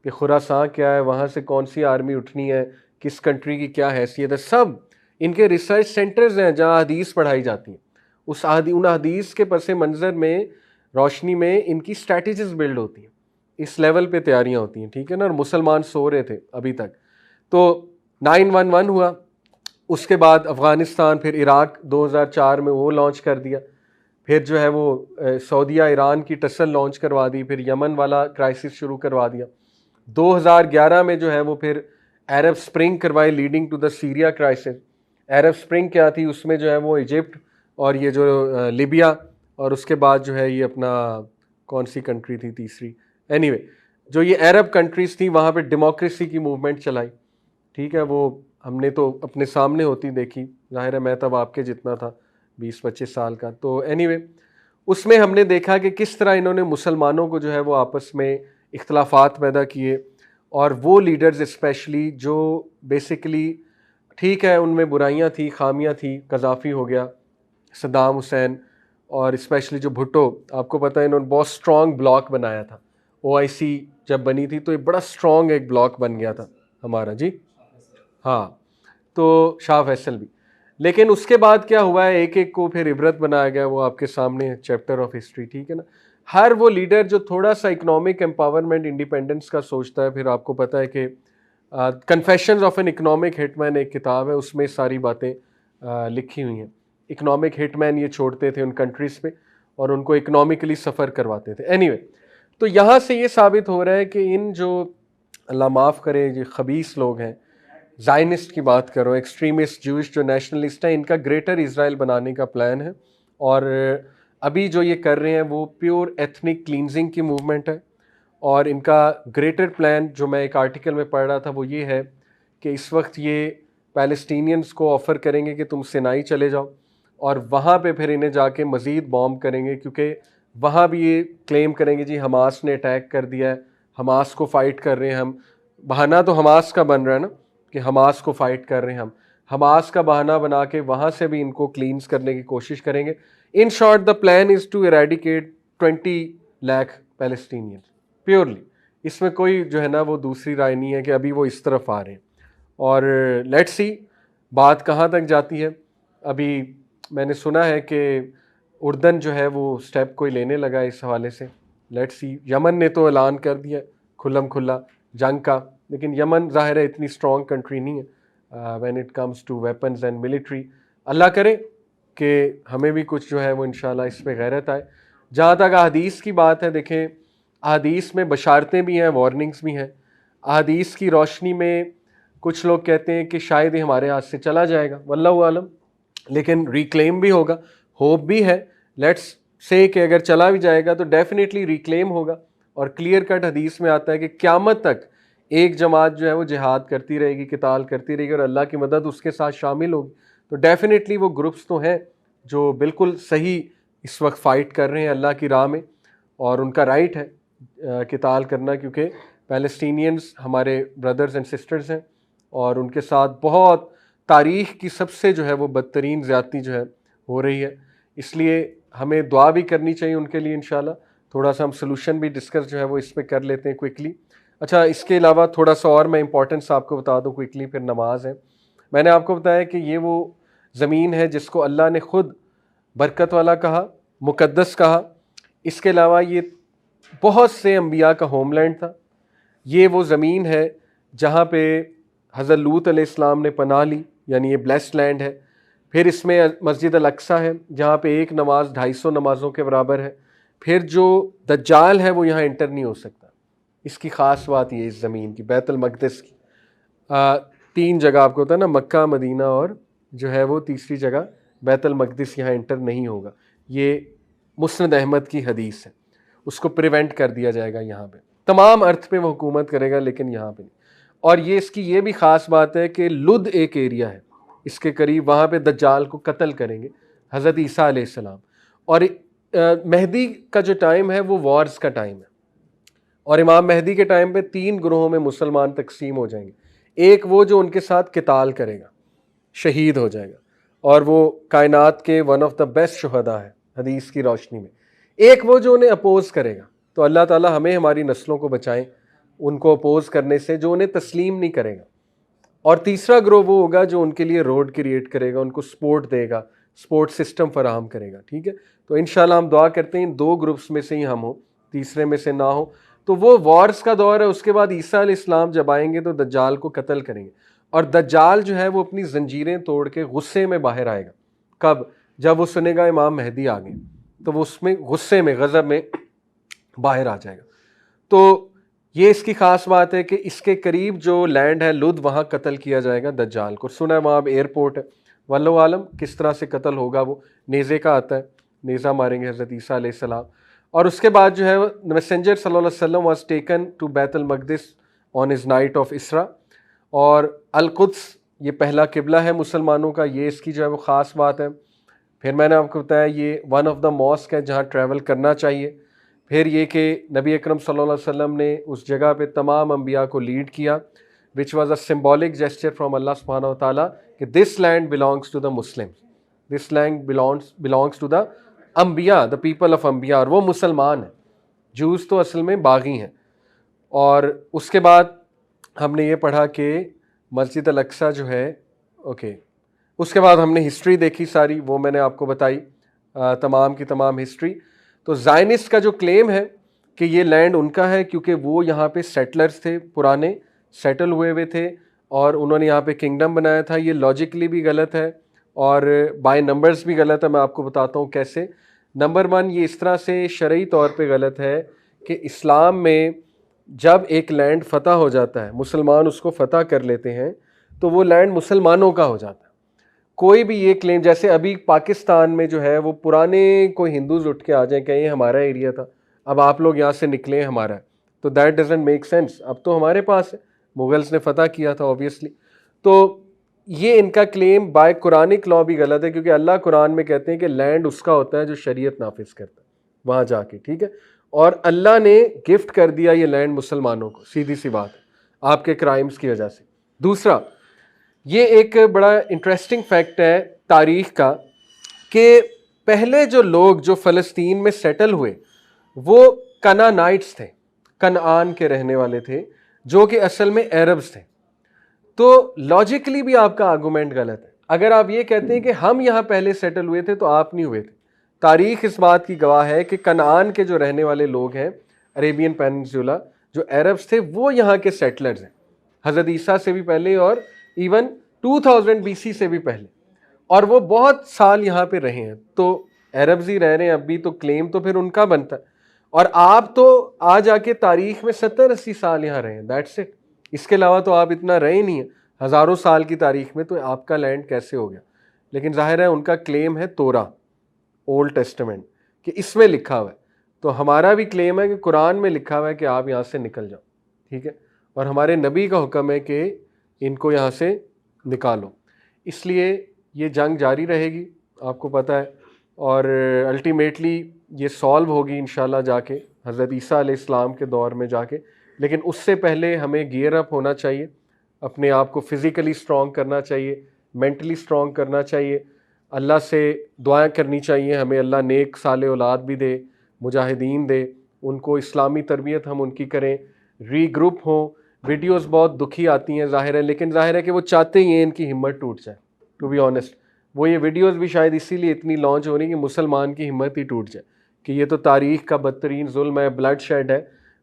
कि खुरासान क्या है, वहाँ से कौन सी आर्मी उठनी है, किस कंट्री की क्या हैसियत है, सब इनके रिसर्च सेंटर्स हैं जहाँ हदीस पढ़ाई जाती है। उन हदीस के पस मंज़र में रोशनी में इनकी स्ट्रैटेजीज बिल्ड होती हैं, इस लेवल पे तैयारियाँ होती हैं, ठीक है ना। और मुसलमान सो रहे थे अभी तक। तो 9/11 हुआ, उसके बाद अफ़गानिस्तान, फिर इराक 2004 में वो लॉन्च कर दिया, फिर जो है वो सऊदीया ईरान की टसल लॉन्च करवा दी, फिर यमन वाला क्राइसिस शुरू करवा दिया। 2011 में जो है वो फिर अरब स्प्रिंग करवाई leading to the Syria crisis. Arab Spring क्या थी, उसमें जो है वो इजिप्ट और ये जो लीबिया, और उसके बाद जो है ये अपना कौन सी कंट्री थी तीसरी, एनीवे जो ये अरब कंट्रीज़ थी, वहाँ पे डेमोक्रेसी की मूवमेंट चलाई, ठीक है। वो हमने तो अपने सामने होती देखी, जाहिर है मैं तब आपके जितना था, 20-25 साल का। तो एनीवे उसमें हमने देखा कि किस तरह इन्होंने मुसलमानों को जो है वो आपस में इख्तलाफात पैदा किए, और वो लीडर्स स्पेशली जो बेसिकली, ठीक है उनमें बुराइयां थी, खामियां थी, कज़ाफ़ी हो गया, सद्दाम हुसैन, और स्पेशली जो भुट्टो, आपको पता है इन्होंने बहुत स्ट्रॉन्ग ब्लॉक बनाया था। ओआईसी जब बनी थी तो ये बड़ा स्ट्रॉन्ग एक ब्लॉक बन गया था हमारा जी। हाँ, तो शाह फैसल भी। लेकिन उसके बाद क्या हुआ है, एक एक को फिर इबरत बनाया गया, वो आपके सामने चैप्टर ऑफ हिस्ट्री, ठीक है ना। हर वो लीडर जो थोड़ा सा इकोनॉमिक एम्पावरमेंट, इंडिपेंडेंस का सोचता है, फिर आपको पता है कि confessions of an economic hitman एक किताब है, उसमें सारी बातें लिखी हुई हैं। इकोनॉमिक हिटमैन ये छोड़ते थे उन कंट्रीज़ पे और उनको इकोनॉमिकली सफ़र करवाते थे। एनीवे, तो यहाँ से ये साबित हो रहा है कि इन जो, अल्लाह माफ़ करे, ये खबीस लोग हैं, ज़ायनिस्ट की बात करो, एक्सट्रीमिस्ट जूइश जो नेशनलिस्ट हैं, इनका ग्रेटर इज़राइल बनाने का प्लान है। और अभी जो ये कर रहे हैं वो प्योर एथनिक क्लींजिंग की मूवमेंट है। और इनका ग्रेटर प्लान जो मैं एक आर्टिकल में पढ़ रहा था वो ये है कि इस वक्त ये पैलेस्टीनियंस को ऑफ़र करेंगे कि तुम सिनाई चले जाओ और वहाँ पे फिर इन्हें जाके मज़ीद बॉम्ब करेंगे, क्योंकि वहाँ भी ये क्लेम करेंगे जी हमास ने अटैक कर दिया है, हमास को फ़ाइट कर रहे हैं हम। बहाना तो हमास का बन रहा है ना कि हमास को फ़ाइट कर रहे हैं हम, हमास का बहाना बना के वहाँ से भी इनको क्लींस करने की कोशिश करेंगे। In short the plan is to eradicate 20 lakh Palestinians purely. इसमें कोई जो है ना वो दूसरी राय नहीं है कि अभी वो इस तरफ आ रहे हैं। और लेट्स सी बात कहाँ तक जाती है। अभी मैंने सुना है कि उर्दन जो है वो स्टेप कोई लेने लगा है इस हवाले से। लेट्स सी, यमन ने तो ऐलान कर दिया खुल्लम खुल्ला जंग का, लेकिन यमन ज़ाहिर है इतनी स्ट्रॉन्ग कंट्री नहीं है when it comes to weapons and military. Allah करे कि हमें भी कुछ जो है वो इंशाल्लाह इस पर गैरत आए। जहाँ तक अहादीस की बात है, देखें अहादीस में बशारतें भी हैं, वार्निंग्स भी हैं। अहादीस की रोशनी में कुछ लोग कहते हैं कि शायद ही हमारे हाथ से चला जाएगा, वल्लाहु आलम, लेकिन रिक्लेम भी होगा, होप भी है। लेट्स से कि अगर चला भी जाएगा तो डेफिनेटली रिक्लेम होगा। और क्लियर कट हदीस में आता है कि क़यामत तक एक जमात जो है वो जिहाद करती रहेगी, किताल करती रहेगी और अल्लाह की मदद उसके साथ शामिल होगी। तो डेफिनेटली वो ग्रुप्स तो हैं जो बिल्कुल सही इस वक्त फ़ाइट कर रहे हैं अल्लाह की राह में, और उनका राइट है किताल करना, क्योंकि पैलेस्टीनियंस हमारे ब्रदर्स एंड सिस्टर्स हैं और उनके साथ बहुत तारीख़ की सबसे जो है वो बदतरीन ज़्यादती जो है हो रही है। इसलिए हमें दुआ भी करनी चाहिए उनके लिए इंशाल्लाह। थोड़ा सा हम सलूशन भी डिस्कस जो है वो इस पर कर लेते हैं क्विकली। अच्छा, इसके अलावा थोड़ा सा और मैं इंपॉर्टेंस आपको बता दूं क्विकली, फिर नमाज है। मैंने आपको बताया कि ये वो ज़मीन है जिसको अल्लाह ने ख़ुद बरकत वाला कहा, मुक़द्दस कहा। इसके अलावा ये बहुत से अंबिया का होमलैंड था। ये वो ज़मीन है जहाँ पे हज़रत लूत अलैहिस्सलाम ने पनाह ली, यानी ये ब्लेस्ड लैंड है। फिर इसमें मस्जिद अल अक्सा है जहाँ पे एक नमाज 250 नमाज़ों के बराबर है। फिर जो दज्जाल है वो यहाँ एंटर नहीं हो सकता। इसकी ख़ास बात ये इस ज़मीन की, बैतुल मक़दिस की। 3 जगह आपको होता है ना, मक्का, मदीना और जो है वो तीसरी जगह बैतुल मक़दिस, यहाँ एंटर नहीं होगा। ये मुस्नद अहमद की हदीस है, उसको प्रिवेंट कर दिया जाएगा यहाँ पे। तमाम अर्थ पे वो हुकूमत करेगा लेकिन यहाँ पे नहीं। और ये इसकी ये भी ख़ास बात है कि लुद एक एरिया है इसके करीब, वहाँ पे दज्जाल को कत्ल करेंगे हज़रत ईसा अलैहिस्सलाम। और मेहदी का जो टाइम है वो वॉर्स का टाइम है, और इमाम मेहदी के टाइम पे 3 ग्रोहों में मुसलमान तकसीम हो जाएंगे। एक वो जो उनके साथ किताल करेगा, शहीद हो जाएगा, और वो कायनात के वन ऑफ द बेस्ट शुहदा है हदीस की रोशनी में। एक वो जो उन्हें अपोज करेगा। तो अल्लाह ताला हमें हमारी नस्लों को बचाएं उनको अपोज करने से, जो उन्हें तस्लीम नहीं करेगा। और तीसरा ग्रोह वो होगा जो उनके लिए रोड क्रिएट करेगा, उनको सपोर्ट देगा, सपोर्ट सिस्टम फराहम करेगा। ठीक है, तो इंशाल्लाह हम दुआ करते हैं इन 2 ग्रुप्स में से ही हम हो, तीसरे में से ना हो। तो वो वॉर्स का दौर है। उसके बाद ईसा अलैहिस्सलाम जब आएंगे तो दज्जाल को कत्ल करेंगे, और दज्जाल जो है वो अपनी जंजीरें तोड़ के गुस्से में बाहर आएगा। कब? जब वो सुनेगा इमाम मेहदी आ गए, तो वो उसमें गुस्से में, गज़ब में बाहर आ जाएगा। तो ये इसकी ख़ास बात है कि इसके करीब जो लैंड है लुद, वहाँ कत्ल किया जाएगा दज्जाल को। सुना है वहाँ एयरपोर्ट है, वल्लाहु आलम किस तरह से कत्ल होगा। वो नेज़े का आता है, नेज़ा मारेंगे हज़रत ईसा अलैहिस्सलाम। और उसके बाद जो है मैसेंजर सल्लल्लाहु अलैहि वसल्लम वाज टेकन टू बैतुल मक़दिस ऑन हिज नाइट ऑफ इसरा। और अल-कुद्स ये पहला किबला है मुसलमानों का, ये इसकी जो है वो ख़ास बात है। फिर मैंने आपको बताया ये वन ऑफ द मॉस्क है जहाँ ट्रैवल करना चाहिए। फिर ये कि नबी अकरम सल्लल्लाहु अलैहि वसल्लम ने उस जगह पे तमाम अंबिया को लीड किया, which was a symbolic gesture from Allah सुब्हानहू व तआला कि this land belongs to the Muslims, this land belongs to the अंबिया, द पीपल ऑफ अंबिया, और वो मुसलमान हैं। जूस तो असल में बागी हैं। और उसके बाद हमने ये पढ़ा कि मस्जिद अल अक्सा जो है, ओके, उसके बाद हमने हिस्ट्री देखी सारी, वो मैंने आपको बताई, तमाम की तमाम हिस्ट्री। तो ज़ायनिस्ट का जो क्लेम है कि ये लैंड उनका है क्योंकि वो यहाँ पे सेटलर्स थे, पुराने सेटल हुए हुए थे और उन्होंने यहाँ पे किंगडम बनाया था, ये लॉजिकली भी गलत है और बाय नंबर्स भी गलत है। मैं आपको बताता हूँ कैसे। नंबर 1, ये इस तरह से शरई तौर पे गलत है कि इस्लाम में जब एक लैंड फ़तह हो जाता है, मुसलमान उसको फ़तह कर लेते हैं, तो वो लैंड मुसलमानों का हो जाता है। कोई भी ये क्लेम, जैसे अभी पाकिस्तान में जो है वो पुराने कोई हिंदूज उठ के आ जाए कहें हमारा एरिया था, अब आप लोग यहाँ से निकले हमारा, तो दैट डजंट मेक सेंस। अब तो हमारे पास है, मुगल्स ने फतह किया था ऑब्वियसली। तो ये इनका क्लेम बाय कुरानिक लॉ भी गलत है क्योंकि अल्लाह कुरान में कहते हैं कि लैंड उसका होता है जो शरीयत नाफिज करता है वहाँ जाके, ठीक है। और अल्लाह ने गिफ्ट कर दिया ये लैंड मुसलमानों को, सीधी सी बात है, आपके क्राइम्स की वजह से। दूसरा, ये एक बड़ा इंटरेस्टिंग फैक्ट है तारीख का कि पहले जो लोग जो फ़लस्तीन में सेटल हुए वो कनानाइट्स थे, कनान के रहने वाले थे, जो कि असल में अरब्स थे। तो लॉजिकली भी आपका आर्गूमेंट गलत है। अगर आप ये कहते हैं कि हम यहाँ पहले सेटल हुए थे तो आप नहीं हुए थे। तारीख इस बात की गवाह है कि कनान के जो रहने वाले लोग हैं, अरेबियन पेनिनसुला, जो अरब्स थे, वो यहाँ के सेटलर्स हैं, हज़रत ईसा से भी पहले और इवन 2000 BC से भी पहले, और वो बहुत साल यहाँ पे रहे हैं। तो अरब्स ही रह रहे हैं अब भी, तो क्लेम तो फिर उनका बनता है। और आप तो आ जाके तारीख में 70-80 साल यहाँ रहे हैं, दैट्स इट। इसके अलावा तो आप इतना रहे नहीं है हज़ारों साल की तारीख में, तो आपका लैंड कैसे हो गया। लेकिन जाहिर है उनका क्लेम है तोरा, ओल्ड टेस्टामेंट, कि इसमें लिखा हुआ है। तो हमारा भी क्लेम है कि कुरान में लिखा हुआ है कि आप यहाँ से निकल जाओ, ठीक है। और हमारे नबी का हुक्म है कि इनको यहाँ से निकालो। इसलिए ये जंग जारी रहेगी, आपको पता है, और अल्टीमेटली ये सॉल्व होगी इंशाल्लाह जाके हज़रत ईसा अलैहिस्सलाम के दौर में जाके। लेकिन उससे पहले हमें गियर अप होना चाहिए, अपने आप को फिज़िकली स्ट्रॉन्ग करना चाहिए, मेंटली स्ट्रॉन्ग करना चाहिए, अल्लाह से दुआएं करनी चाहिए हमें अल्लाह नेक साले औलाद भी दे, मुजाहिदीन दे, उनको इस्लामी तरबियत हम उनकी करें, रीग्रुप हों। वीडियोस बहुत दुखी आती हैं ज़ाहिर है, लेकिन ज़ाहिर है कि वो चाहते ही हैं इनकी हिम्मत टूट जाए, टू बी ऑनेस्ट। वो ये वीडियोस भी शायद इसीलिए इतनी लॉन्च हो रही कि मुसलमान की हिम्मत ही टूट जाए कि ये तो तारीख़ का बदतरीन जुल्म है, ब्लड शेड है।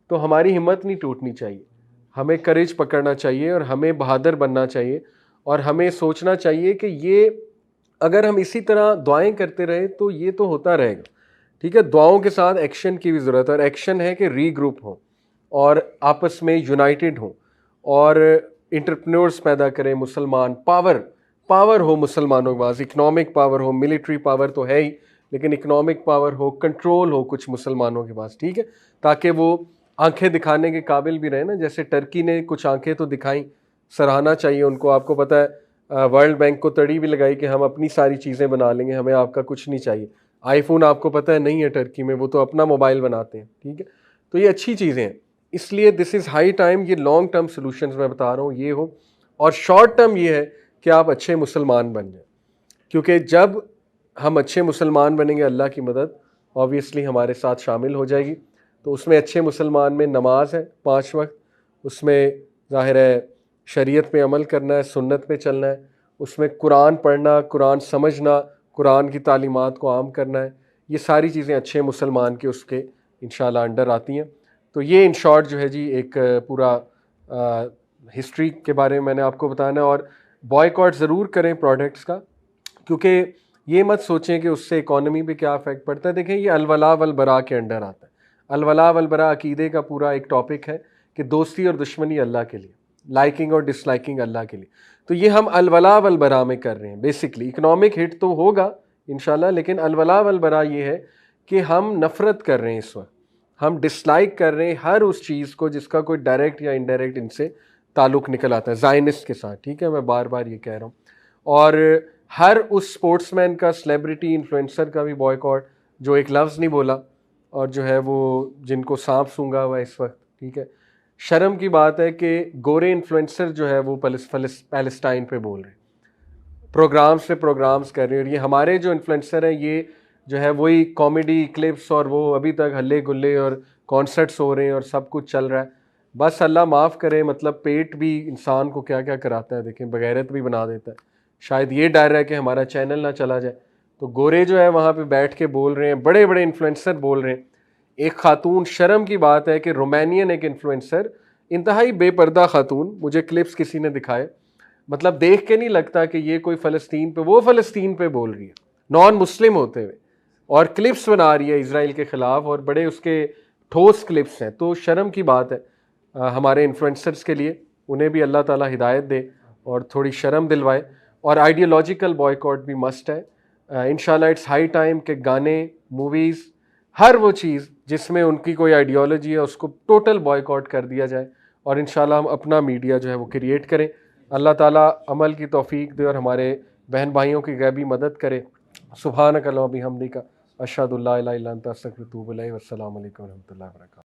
तो हमारी हिम्मत नहीं टूटनी चाहिए, हमें करेज पकड़ना चाहिए और हमें बहादुर बनना चाहिए और हमें सोचना चाहिए कि ये अगर हम इसी तरह दुआएं करते रहे तो ये तो होता रहेगा, ठीक है। दुआओं के साथ एक्शन की भी ज़रूरत है, और एक्शन है कि रीग्रुप हो और आपस में यूनाइटेड हो और इंटरप्रेन्योर्स पैदा करें, मुसलमान पावर हो मुसलमानों के पास, इकनॉमिक पावर हो, मिलिट्री पावर तो है ही, लेकिन इकनॉमिक पावर हो, कंट्रोल हो कुछ मुसलमानों के पास, ठीक है, ताकि वो आंखें दिखाने के काबिल भी रहे ना। जैसे टर्की ने कुछ आंखें तो दिखाई, सराहना चाहिए उनको। आपको पता है वर्ल्ड बैंक को तड़ी भी लगाई कि हम अपनी सारी चीज़ें बना लेंगे, हमें आपका कुछ नहीं चाहिए। आईफोन आपको पता है नहीं है टर्की में, वो तो अपना मोबाइल बनाते हैं, ठीक है। तो ये अच्छी चीज़ें हैं, इसलिए दिस इज़ हाई टाइम ये लॉन्ग टर्म सोल्यूशंस मैं बता रहा हूँ ये हो, और शॉर्ट टर्म ये है कि आप अच्छे मुसलमान बन जाए, क्योंकि जब हम अच्छे मुसलमान बनेंगे अल्लाह की मदद ऑब्वियसली हमारे साथ शामिल हो जाएगी। तो उसमें अच्छे मुसलमान में नमाज है 5 वक्त, उसमें ज़ाहिर है शरीयत पे अमल करना है, सुन्नत पे चलना है, उसमें कुरान पढ़ना, कुरान समझना, कुरान की तालीमात को आम करना है। ये सारी चीज़ें अच्छे मुसलमान के उसके इंशाल्लाह अंडर आती हैं। तो ये इन शॉर्ट जो है जी एक पूरा हिस्ट्री के बारे में मैंने आपको बताना है। और बॉयकॉट ज़रूर करें प्रोडक्ट्स का, क्योंकि ये मत सोचें कि उससे इकॉनमी पे क्या इफेक्ट पड़ता है। देखें ये अलवला वल बरा के अंडर आता है। अलवला वल बरा अकीदे का पूरा एक टॉपिक है कि दोस्ती और दुश्मनी अल्लाह के लिए, लाइकिंग और डिसलाइकिंग अल्लाह के लिए। तो ये हम अलवला वल बरा में कर रहे हैं। बेसिकली इकनॉमिक हिट तो होगा इंशाल्लाह, लेकिन अलवला वल बरा ये है कि हम नफ़रत कर रहे हैं इस वक्त, हम डिसलाइक कर रहे हैं हर उस चीज़ को जिसका कोई डायरेक्ट या इनडायरेक्ट इनसे ताल्लुक़ निकल आता है, ज़ायनिस्ट के साथ, ठीक है। मैं बार बार ये कह रहा हूँ। और हर उस स्पोर्ट्समैन का, सेलिब्रिटी, इन्फ्लुएंसर का भी बॉयकॉट जो एक लफ्ज़ नहीं बोला, और जो है वो जिनको सांप सूंघा हुआ है इस वक्त, ठीक है। शर्म की बात है कि गोरे इन्फ्लुएंसर जो है वो पैलेस्टाइन पे बोल रहे हैं, प्रोग्राम्स पे प्रोग्राम्स कर रहे हैं, और ये हमारे जो इन्फ्लुएंसर हैं ये जो है वही कॉमेडी क्लिप्स और वो अभी तक हल्ले गुल्ले और कॉन्सर्ट्स हो रहे हैं और सब कुछ चल रहा है। बस अल्लाह माफ़ करे, मतलब पेट भी इंसान को क्या क्या कराता है, देखें, बगैरत भी बना देता है। शायद ये डर है कि हमारा चैनल ना चला जाए, तो गोरे जो है वहाँ पे बैठ के बोल रहे हैं, बड़े बड़े इन्फ्लुएंसर बोल रहे हैं। एक खातून, शर्म की बात है कि रोमानियन एक इन्फ्लुएंसर, इंतहाई बेपर्दा खातून, मुझे क्लिप्स किसी ने दिखाए, मतलब देख के नहीं लगता कि ये कोई फ़लस्तीन पे, वो फ़लस्तीन पे बोल रही है नॉन मुस्लिम होते हुए, और क्लिप्स बना रही है इसराइल के ख़िलाफ़, और बड़े उसके ठोस क्लिप्स हैं। तो शर्म की बात है हमारे इन्फ्लुएंसर्स के लिए, उन्हें भी अल्लाह ताला हिदायत दे और थोड़ी शर्म दिलवाए। और आइडियोलॉजिकल बॉयकॉट भी मस्ट है इंशाल्लाह। इट्स हाई टाइम के गाने, मूवीज़, हर वो चीज़ जिसमें उनकी कोई आइडियोलॉजी है उसको टोटल बॉयकॉट कर दिया जाए, और इंशाल्लाह हम अपना मीडिया जो है वो क्रिएट करें। अल्लाह ताला अमल की तौफीक दे और हमारे बहन भाइयों की गैबी मदद करे। सुभानक अल्लाहुम्मा बिहम्दिका, अशहदु अल्ला इलाहा इल्ला अंता अस्तगफिरुका व अतूबु इलैक। वस्सलामु अलैकुम व रहमतुल्लाहि व बरकातुहू।